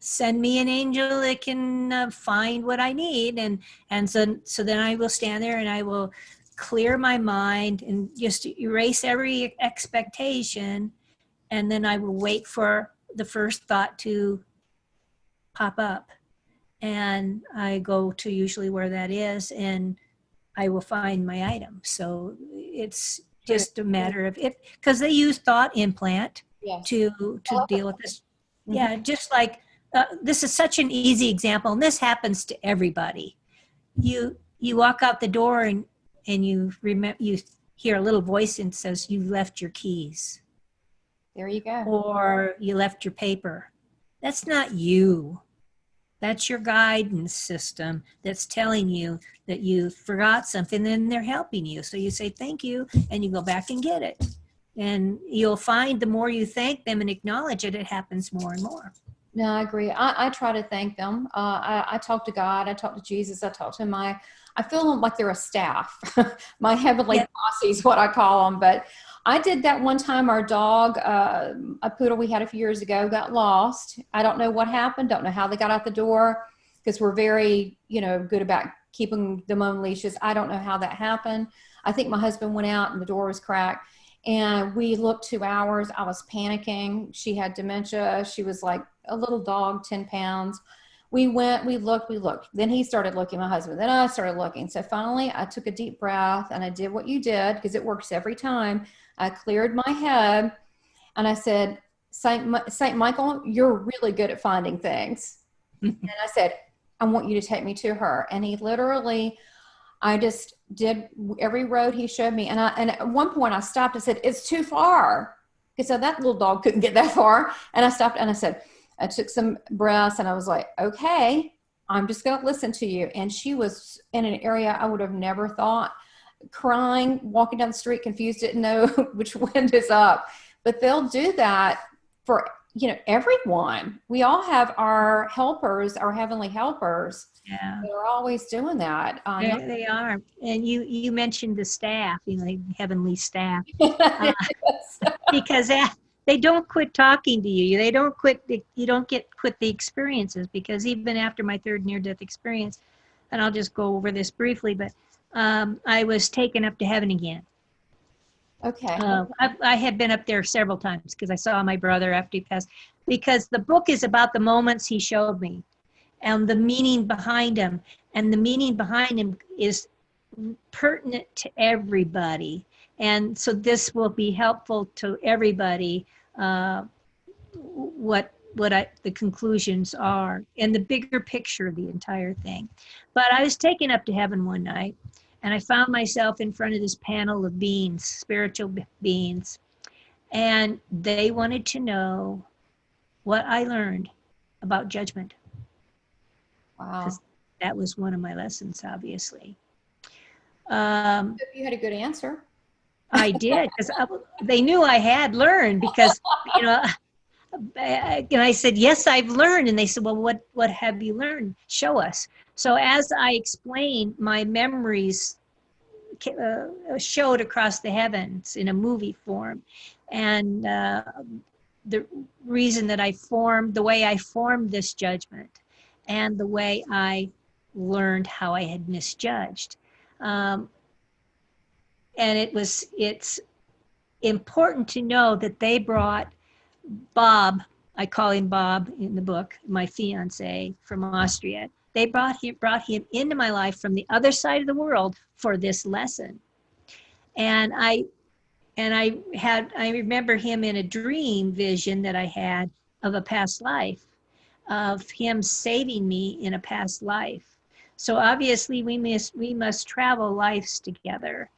send me an angel that can find what I need. And so then I will stand there and I will clear my mind and just erase every expectation. And then I will wait for the first thought to pop up. And I go to usually where that is, and I will find my item. So it's just a matter of because they use thought implant to deal with this. Mm-hmm. Yeah, just like this is such an easy example, and this happens to everybody. you walk out the door and you hear a little voice and says, you left your keys. There you go. Or you left your paper. That's not you. That's your guidance system that's telling you that you forgot something and they're helping you. So you say thank you and you go back and get it. And you'll find the more you thank them and acknowledge it, it happens more and more. No, I agree. I try to thank them. I talk to God. I talk to Jesus. I talk to I feel like they're a staff. My heavenly posse is what I call them. But I did that one time. Our dog, a poodle we had a few years ago, got lost. I don't know what happened. Don't know how they got out the door, because we're very, good about keeping them on leashes. I don't know how that happened. I think my husband went out and the door was cracked. And we looked 2 hours. I was panicking. She had dementia. She was like a little dog, 10 pounds. We went, we looked. Then he started looking, my husband. Then I started looking. So finally I took a deep breath and I did what you did, because it works every time. I cleared my head and I said, Saint Michael, you're really good at finding things. And I said, I want you to take me to her. And he literally, I just did every road he showed me. And at one point I stopped and said, it's too far. Because so that little dog couldn't get that far. And I stopped and I said, I took some breaths and I was like, okay, I'm just going to listen to you. And she was in an area I would have never thought, crying, walking down the street, confused, didn't know which wind is up. But they'll do that for, everyone. We all have our helpers, our heavenly helpers. Yeah. They're always doing that. They are. And you mentioned the staff, the heavenly staff, because they don't quit talking to you. They don't quit. You don't quit the experiences, because even after my third near-death experience, and I'll just go over this briefly, but I was taken up to heaven again. Okay. I had been up there several times because I saw my brother after he passed, because the book is about the moments he showed me and the meaning behind them. And the meaning behind them is pertinent to everybody. And so this will be helpful to everybody, what the conclusions are and the bigger picture of the entire thing. But I was taken up to heaven one night, and I found myself in front of this panel of beings, spiritual beings, and they wanted to know what I learned about judgment. Wow. Because that was one of my lessons, obviously. You had a good answer. I did, because they knew I had learned, because, and I said, yes, I've learned. And they said, well, what have you learned? Show us. So as I explained, my memories showed across the heavens in a movie form. And the reason that the way I formed this judgment, and the way I learned how I had misjudged. And it's important to know that they brought Bob, I call him Bob in the book, my fiance from Austria. They brought him into my life from the other side of the world for this lesson. And I remember him in a dream vision that I had of a past life, of him saving me in a past life. So obviously we must travel lives together,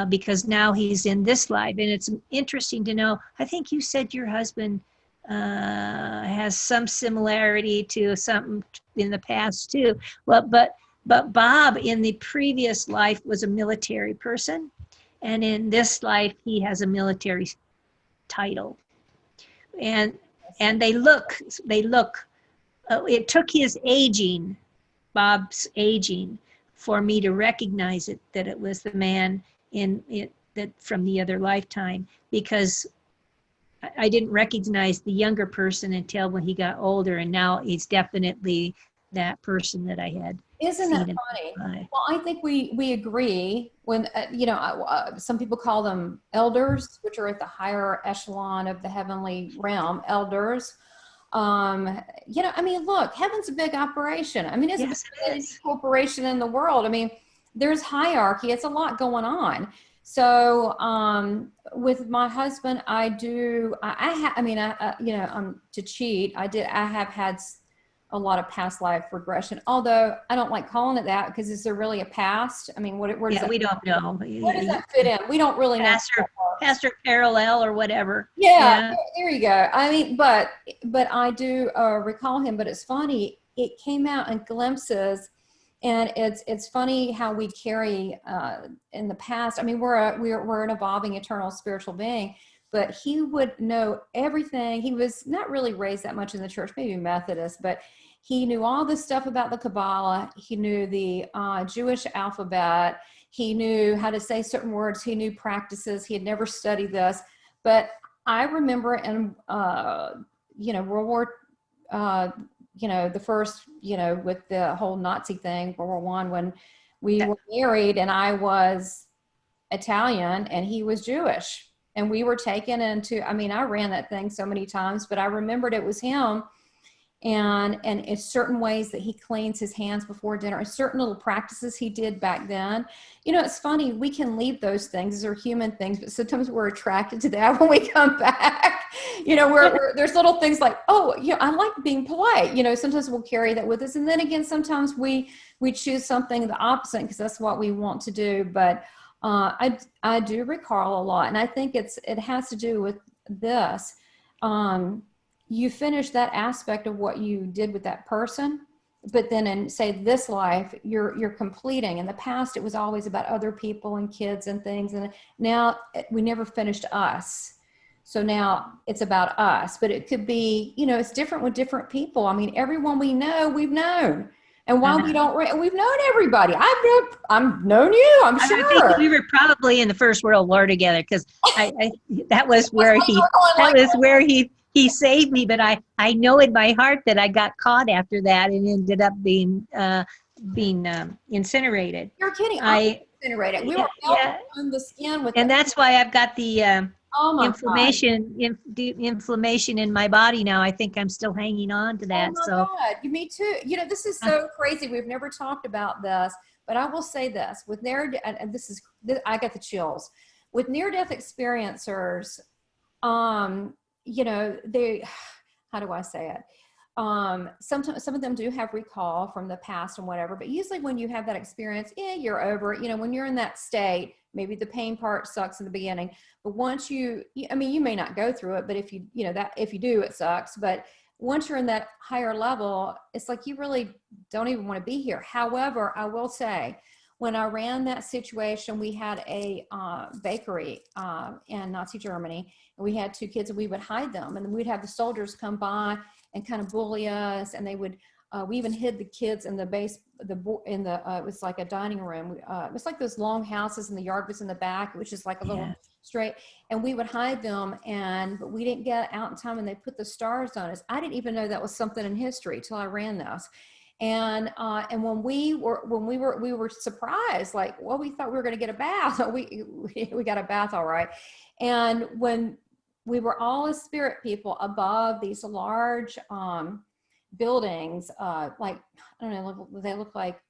because now he's in this life. And it's interesting to know, I think you said your husband has some similarity to something in the past too. Well, but Bob in the previous life was a military person, and in this life he has a military title. And they look. It took his aging, Bob's aging, for me to recognize that it was the man that from the other lifetime, because I didn't recognize the younger person until when he got older, and now he's definitely that person that I had. Isn't that funny? Well, I think we agree when, some people call them elders, which are at the higher echelon of the heavenly realm, elders. Look, heaven's a big operation. I mean, it's the biggest corporation in the world. I mean, there's hierarchy. It's a lot going on. So, with my husband, to cheat, I have had a lot of past life regression, although I don't like calling it that, because is there really a past? I mean, where does Yeah, that, we don't know. where does that fit in? We don't really know. Pastor parallel or whatever. Yeah, Yeah. there you go. I mean, but I do recall him. But it's funny; it came out in glimpses, and it's funny how we carry in the past. I mean, we're an evolving, eternal spiritual being. But he would know everything. He was not really raised that much in the church, maybe Methodist, but he knew all this stuff about the Kabbalah. He knew the Jewish alphabet. He knew how to say certain words. He knew practices. He had never studied this. But I remember in, World War, the first, with the whole Nazi thing, World War One, when we were married and I was Italian and he was Jewish. And we were taken into, I mean, I ran that thing so many times, but I remembered it was him. And in certain ways that he cleans his hands before dinner, and certain little practices he did back then. It's funny, we can leave those things. These are human things, but sometimes we're attracted to that when we come back. There's little things like, oh, I like being polite. Sometimes we'll carry that with us. And then again, sometimes we choose something the opposite because that's what we want to do. But I do recall a lot, and I think it has to do with this. You finish that aspect of what you did with that person, but then in, say, this life, you're completing. In the past, it was always about other people and kids and things, and now we never finished us. So now it's about us, but it could be, it's different with different people. I mean, everyone we know, we've known. And while we don't, we've known everybody. I've known you, I'm sure. I think we were probably in the First World War together, because that was where he saved me. But I know in my heart that I got caught after that and ended up being incinerated. You're kidding. I incinerated. We were on the skin with. And that's why I've got the inflammation in my body now. I think I'm still hanging on to that. Oh my God, me too. This is so crazy. We've never talked about this, but I will say this: with I got the chills. With near-death experiencers, they, how do I say it? Sometimes some of them do have recall from the past and whatever, but usually when you have that experience, you're over it. When you're in that state, maybe the pain part sucks in the beginning, but once you may not go through it, but if you do, it sucks. But once you're in that higher level, it's like you really don't even want to be here. However, I will say, when I ran that situation, we had a bakery in Nazi Germany, and we had 2 kids, and we would hide them, and then we'd have the soldiers come by and kind of bully us, and they would. We even hid the kids in the base, it was like a dining room. It was like those long houses, and the yard was in the back, which is like a little straight, and we would hide them, but we didn't get out in time, and they put the stars on us. I didn't even know that was something in history till I ran this. And when we were surprised, like, well, we thought we were going to get a bath. We got a bath, all right. And when we were all as spirit people above these large buildings, like, I don't know, they look like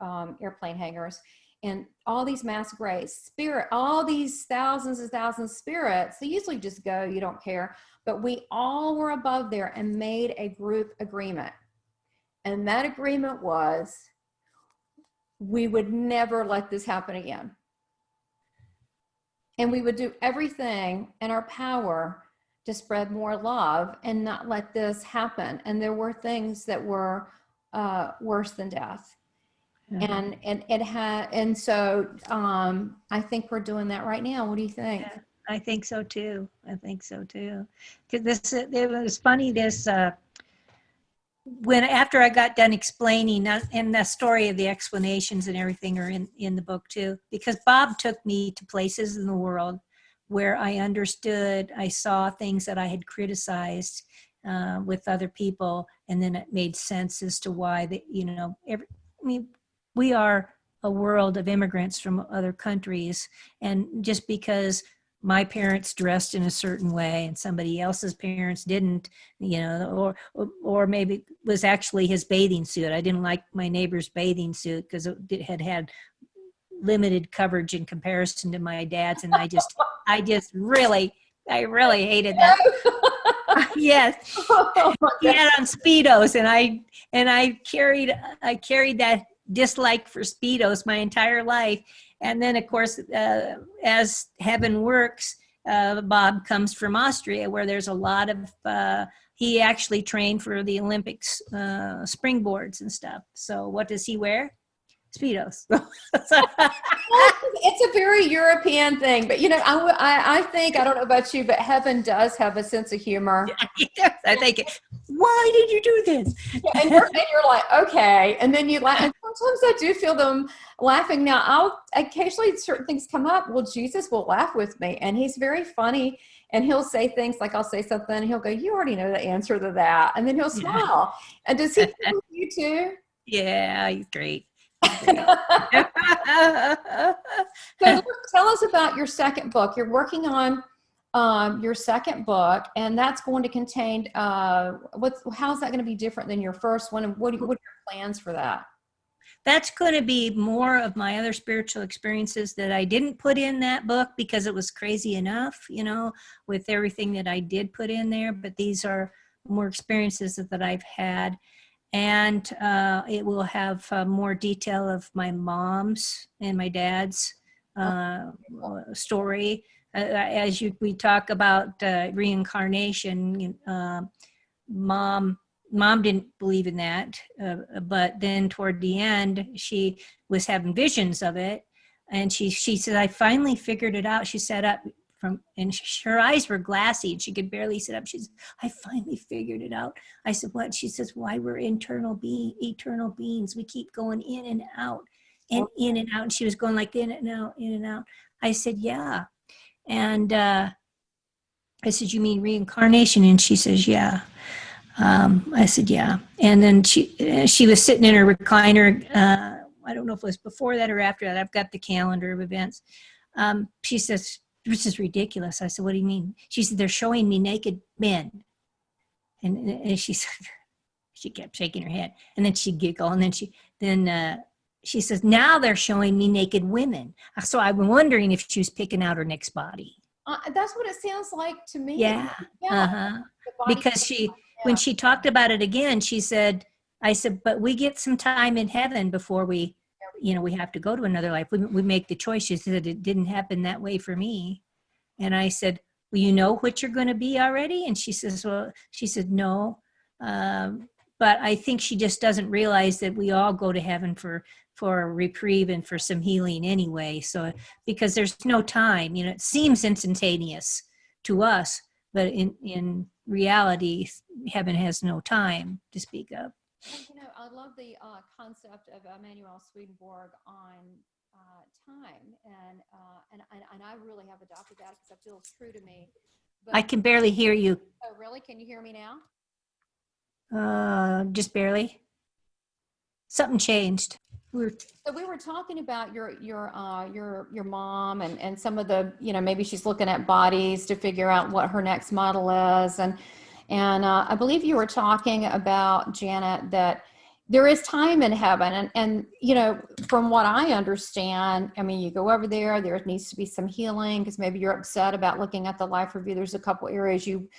airplane hangars, and all these mass graves, all these thousands and thousands of spirits, they usually just go, you don't care. But we all were above there and made a group agreement. And that agreement was, we would never let this happen again. And we would do everything in our power to spread more love and not let this happen. And there were things that were worse than death. And so I think we're doing that right now. What do you think? Yeah, I think so too. Because it was funny, after I got done explaining, and the story of the explanations and everything are in the book too, because Bob took me to places in the world where I understood, I saw things that I had criticized with other people, and then it made sense as to why we are a world of immigrants from other countries, and just because my parents dressed in a certain way and somebody else's parents didn't, or maybe it was actually his bathing suit. I didn't like my neighbor's bathing suit because it had limited coverage in comparison to my dad's, and I really hated that. Yes, Oh my he God. had on Speedos, and I carried that dislike for Speedos my entire life. And then, of course, as heaven works, Bob comes from Austria, where there's a lot of. He actually trained for the Olympics springboards and stuff. So what does he wear? Speedos. It's a very European thing, but you know, I think, I don't know about you, but heaven does have a sense of humor. I think, why did you do this? Yeah, and you're like, okay, and then you laugh. And sometimes I do feel them laughing. Now, I'll occasionally certain things come up. Well, Jesus will laugh with me, and he's very funny. And he'll say things like, I'll say something, and he'll go, "You already know the answer to that," and then he'll smile. And does he do with you too? Yeah, he's great. Great. So tell us about your second book. You're working on your second book, and that's going to contain how's that going to be different than your first one, and what are your plans for that? That's going to be more of my other spiritual experiences that I didn't put in that book because it was crazy enough, you know, with everything that I did put in there. But these are more experiences that I've had. And it will have more detail of my mom's and my dad's story. We talk about reincarnation, mom didn't believe in that, but then toward the end, she was having visions of it. And she said, I finally figured it out. She sat up and her eyes were glassy and she could barely sit up. She said, I finally figured it out. I said, what? She says, why we're eternal beings. We keep going in and out and in and out. And she was going like in and out, in and out. I said, yeah. And I said, you mean reincarnation? And she says, yeah. I said, yeah. And then she was sitting in her recliner. I don't know if it was before that or after that. I've got the calendar of events. She says, this is ridiculous. I said, what do you mean? She said, they're showing me naked men. And she said, she kept shaking her head. And then she'd giggle. And then she says, now they're showing me naked women. So I'm wondering if she was picking out her next body. That's what it sounds like to me. Yeah. Because when she talked about it again, I said, but we get some time in heaven before we have to go to another life. We make the choice. She said, it didn't happen that way for me. And I said, well, you know what you're going to be already? And she said, no. But I think she just doesn't realize that we all go to heaven for a reprieve and for some healing anyway. So, because there's no time, it seems instantaneous to us, but in reality, heaven has no time to speak of. And, I love the concept of Emanuel Swedenborg on time, and I really have adopted that because it feels true to me. But, I can barely hear you. Oh, really? Can you hear me now? Just barely. Something changed. So we were talking about your mom and some of the, maybe she's looking at bodies to figure out what her next model is, and I believe you were talking about, Janet, that there is time in heaven, and from what I understand, I mean, you go over there needs to be some healing because maybe you're upset about looking at the life review. There's a couple areas you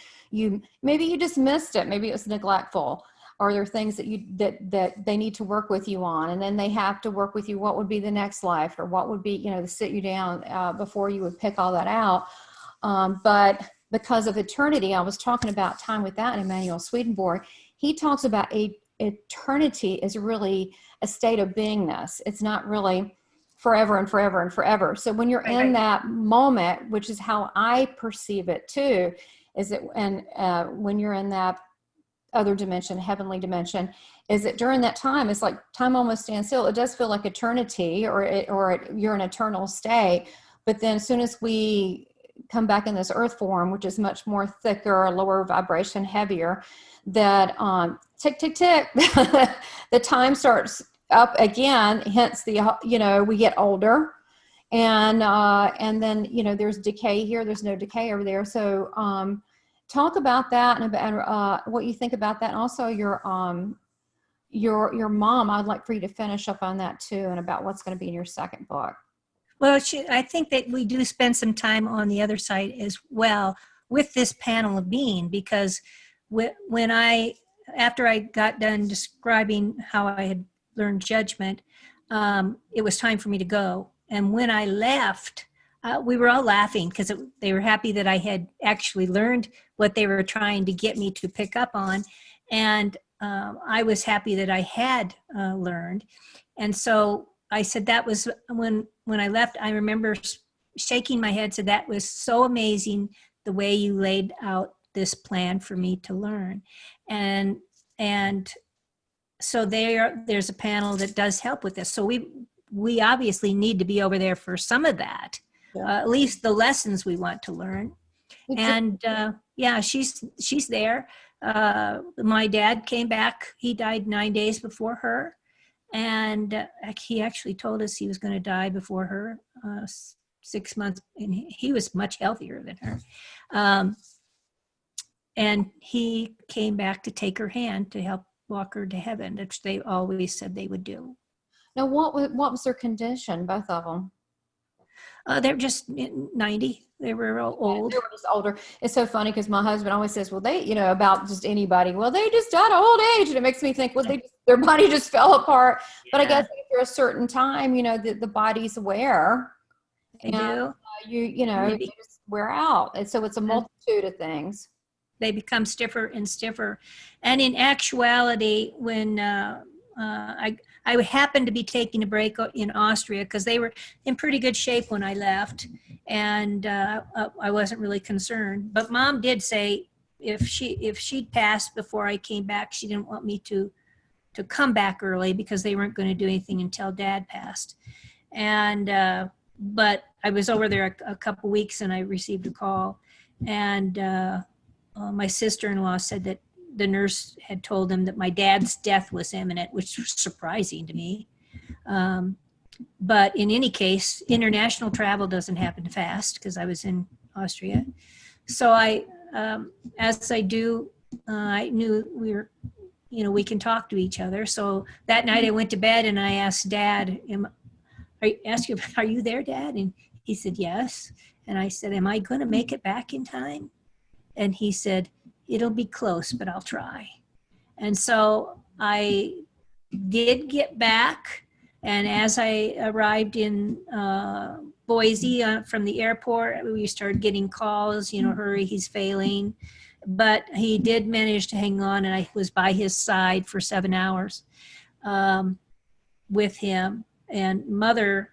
maybe you just missed it, maybe it was neglectful. Are there things that they need to work with you on, and then they have to work with you? What would be the next life, or what would be, to sit you down before you would pick all that out? But because of eternity, I was talking about time with that, and Emanuel Swedenborg, he talks about eternity is really a state of beingness. It's not really forever and forever and forever. So when you're in that moment, which is how I perceive it too, is that, and when you're in that other dimension, heavenly dimension, is that during that time, it's like time almost stands still. It does feel like eternity, or you're in eternal state. But then as soon as we come back in this earth form, which is much more thicker, lower vibration, heavier, that tick, tick, tick, the time starts up again. Hence we get older, and then, there's decay here. There's no decay over there. So, talk about that and what you think about that. And also your mom, I'd like for you to finish up on that too, and about what's going to be in your second book. Well, I think that we do spend some time on the other side as well with this panel of being, because after I got done describing how I had learned judgment, it was time for me to go. And when I left, we were all laughing because they were happy that I had actually learned what they were trying to get me to pick up on. And I was happy that I had learned. And so I said, that was when I left, I remember shaking my head, said, that was so amazing the way you laid out this plan for me to learn. And so there's a panel that does help with this. So we obviously need to be over there for some of that, at least the lessons we want to learn. And yeah, she's there. My dad came back. He died 9 days before her. And he actually told us he was going to die before her, 6 months. And he was much healthier than her. And he came back to take her hand to help walk her to heaven, which they always said they would do. Now, what was their condition, both of them? They're just 90. They were old. They were just older. It's so funny because my husband always says, well, they, about just anybody, well, they just died of old age. And it makes me think, well, their body just fell apart. Yeah. But I guess after a certain time, the body's wear. They do. You just wear out. And so it's a multitude of things. They become stiffer and stiffer. And in actuality, when I happened to be taking a break in Austria because they were in pretty good shape when I left, and I wasn't really concerned. But Mom did say if she'd passed before I came back, she didn't want me to come back early because they weren't going to do anything until Dad passed. And but I was over there a couple weeks, and I received a call, and my sister-in-law said that the nurse had told them that my dad's death was imminent, which was surprising to me. But in any case, international travel doesn't happen fast because I was in Austria. So as I do, I knew we can talk to each other. So that night I went to bed and I asked Dad, are you there, Dad? And he said, yes. And I said, am I going to make it back in time? And he said, it'll be close, but I'll try. And so I did get back. And as I arrived in Boise from the airport, we started getting calls, hurry, he's failing. But he did manage to hang on, and I was by his side for 7 hours with him. And Mother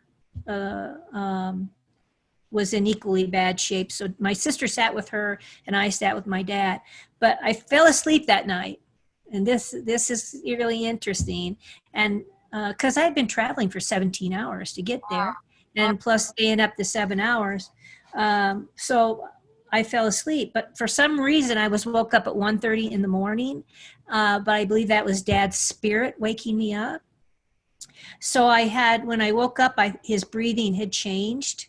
was in equally bad shape. So my sister sat with her and I sat with my dad. But I fell asleep that night. And this is really interesting. And because I had been traveling for 17 hours to get there, and plus staying up to 7 hours. So I fell asleep. But for some reason, I was woke up at 1:30 in the morning. But I believe that was Dad's spirit waking me up. So when I woke up, his breathing had changed.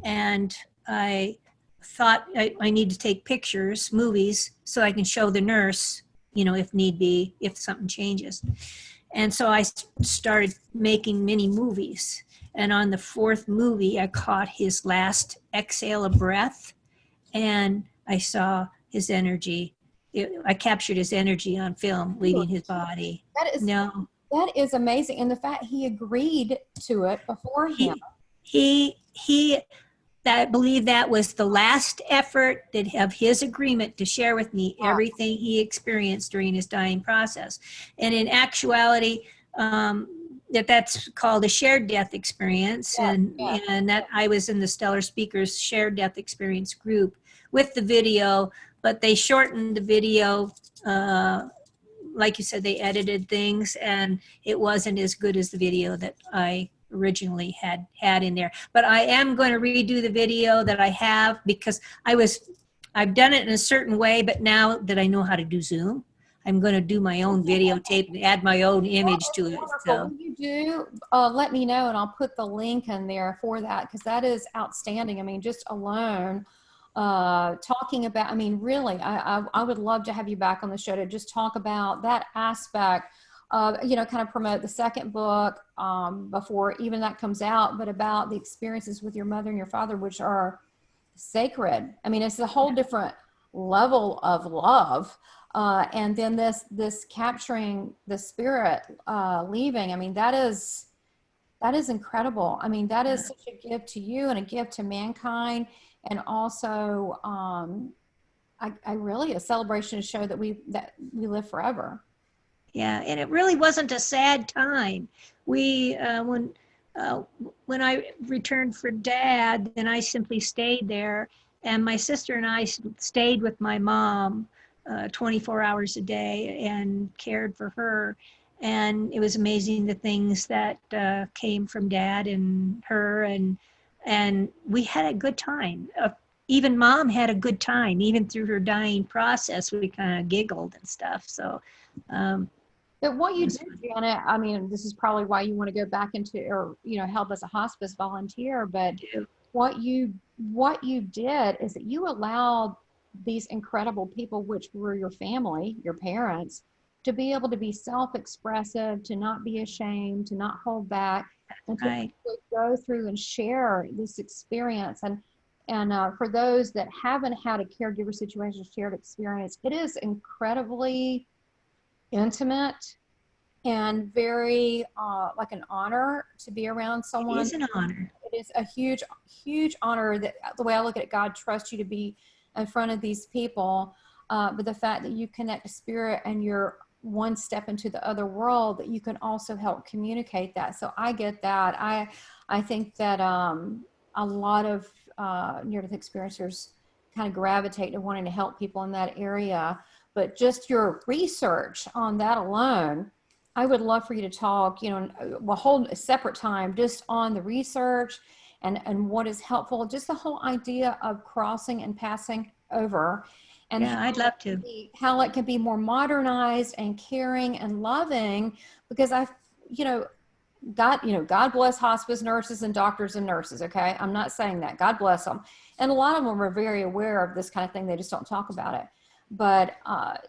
And I thought I need to take pictures, movies, so I can show the nurse, if need be, if something changes. And so I started making many movies. And on the 4th movie, I caught his last exhale of breath, and I saw his energy. I captured his energy on film, leaving his body. That is amazing. And the fact he agreed to it beforehand. I believe that was the last effort of his agreement to share with me everything he experienced during his dying process. And in actuality, that's called a shared death experience. And that I was in the Stellar Speakers shared death experience group with the video, but they shortened the video. Like you said, they edited things, and it wasn't as good as the video that I originally had in there. But I am going to redo the video that I have because I've done it in a certain way, but now that I know how to do Zoom, I'm going to do my own videotape and add my own image to it. So when you do, let me know, and I'll put the link in there for that, because that is outstanding. I mean, just alone talking about, really, I would love to have you back on the show to just talk about that aspect. Kind of promote the second book before even that comes out, but about the experiences with your mother and your father, which are sacred. It's a whole different level of love. And then this capturing the spirit, leaving. I mean, that is incredible. I mean, that is such a gift to you and a gift to mankind. And also, I really a celebration to show that we live forever. Yeah, and it really wasn't a sad time. We when I returned for Dad, then I simply stayed there, and my sister and I stayed with my mom 24 hours a day and cared for her. And it was amazing the things that came from Dad and her, and we had a good time. Even Mom had a good time, even through her dying process. We kind of giggled and stuff. So. But what you did, Janet, I mean, this is probably why you want to go back into, or, you know, help as a hospice volunteer, but what you did is that you allowed these incredible people, which were your family, your parents, to be able to be self-expressive, to not be ashamed, to not hold back, and to Right. go through and share this experience. And for those that haven't had a caregiver situation, shared experience, it is incredibly intimate and very like an honor to be around someone. It is an honor. It is a huge honor that the way I look at it, God trusts you to be in front of these people. But the fact that you connect to spirit and you're one step into the other world, that you can also help communicate that. So I get that. I think that a lot of near-death experiencers kind of gravitate to wanting to help people in that area. But just your research on that alone, I would love for you to talk, you know, we'll hold a separate time just on the research and what is helpful, just the whole idea of crossing and passing over, and Yeah, I'd love to. how it can be more modernized and caring and loving, because God bless hospice nurses and doctors and nurses. Okay. I'm not saying that. God bless them. And a lot of them are very aware of this kind of thing. They just don't talk about it. But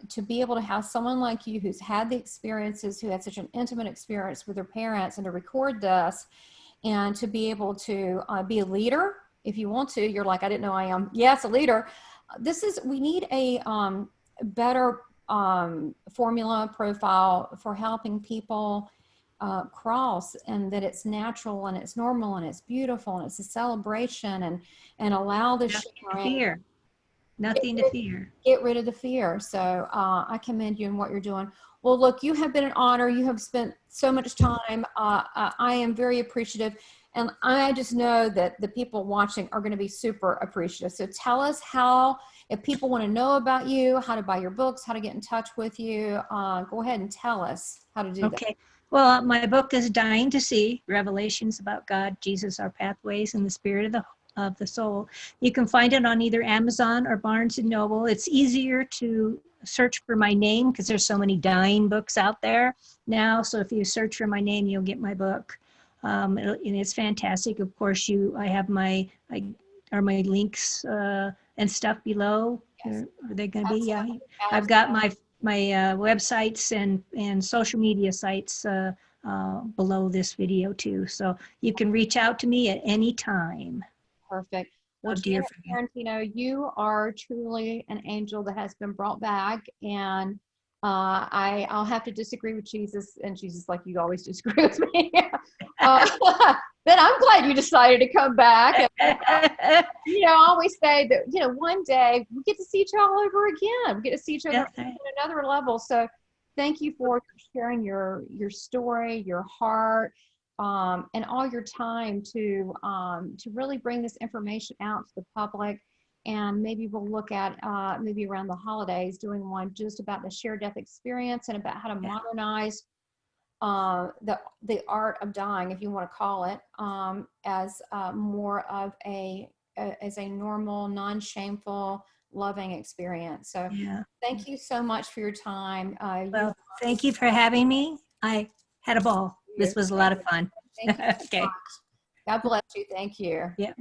to be able to have someone like you who's had the experiences, who had such an intimate experience with their parents, and to record this, and to be able to be a leader, if you want to, you're like, I didn't know I am. Yes, a leader. We need a better formula profile for helping people cross, and that it's natural and it's normal and it's beautiful and it's a celebration, and allow the sharing. Nothing to fear. Get rid of the fear. So I commend you in what you're doing. Well, look, you have been an honor. You have spent so much time. I am very appreciative. And I just know that the people watching are going to be super appreciative. So tell us how, if people want to know about you, how to buy your books, how to get in touch with you, go ahead and tell us how to do that. Okay. Well, my book is Dying to See, Revelations about God, Jesus, Our Pathways, and the Spirit of the Soul. You can find it on either Amazon or Barnes & Noble. It's easier to search for my name because there's so many dying books out there now. So if you search for my name, you'll get my book. And it's fantastic. Of course, I have my links and stuff below. Yes. Are they going to be? Yeah. Absolutely. I've got my websites and social media sites below this video too. So you can reach out to me at any time. Perfect. Well, Janettarantino, you are truly an angel that has been brought back, and I'll have to disagree with Jesus, and Jesus, like you always disagree with me. But I'm glad you decided to come back. I always say that, one day we get to see each other all over again. We get to see each other on another level. So thank you for sharing your story, your heart, and all your time to really bring this information out to the public. And maybe we'll look at maybe around the holidays doing one just about the shared death experience and about how to modernize the art of dying, if you want to call it, as more of as a normal, non-shameful, loving experience. So thank you so much for your time. Thank you for having me. I had a ball. This was a lot of fun. Thank you. Okay. God bless you. Thank you. Yeah.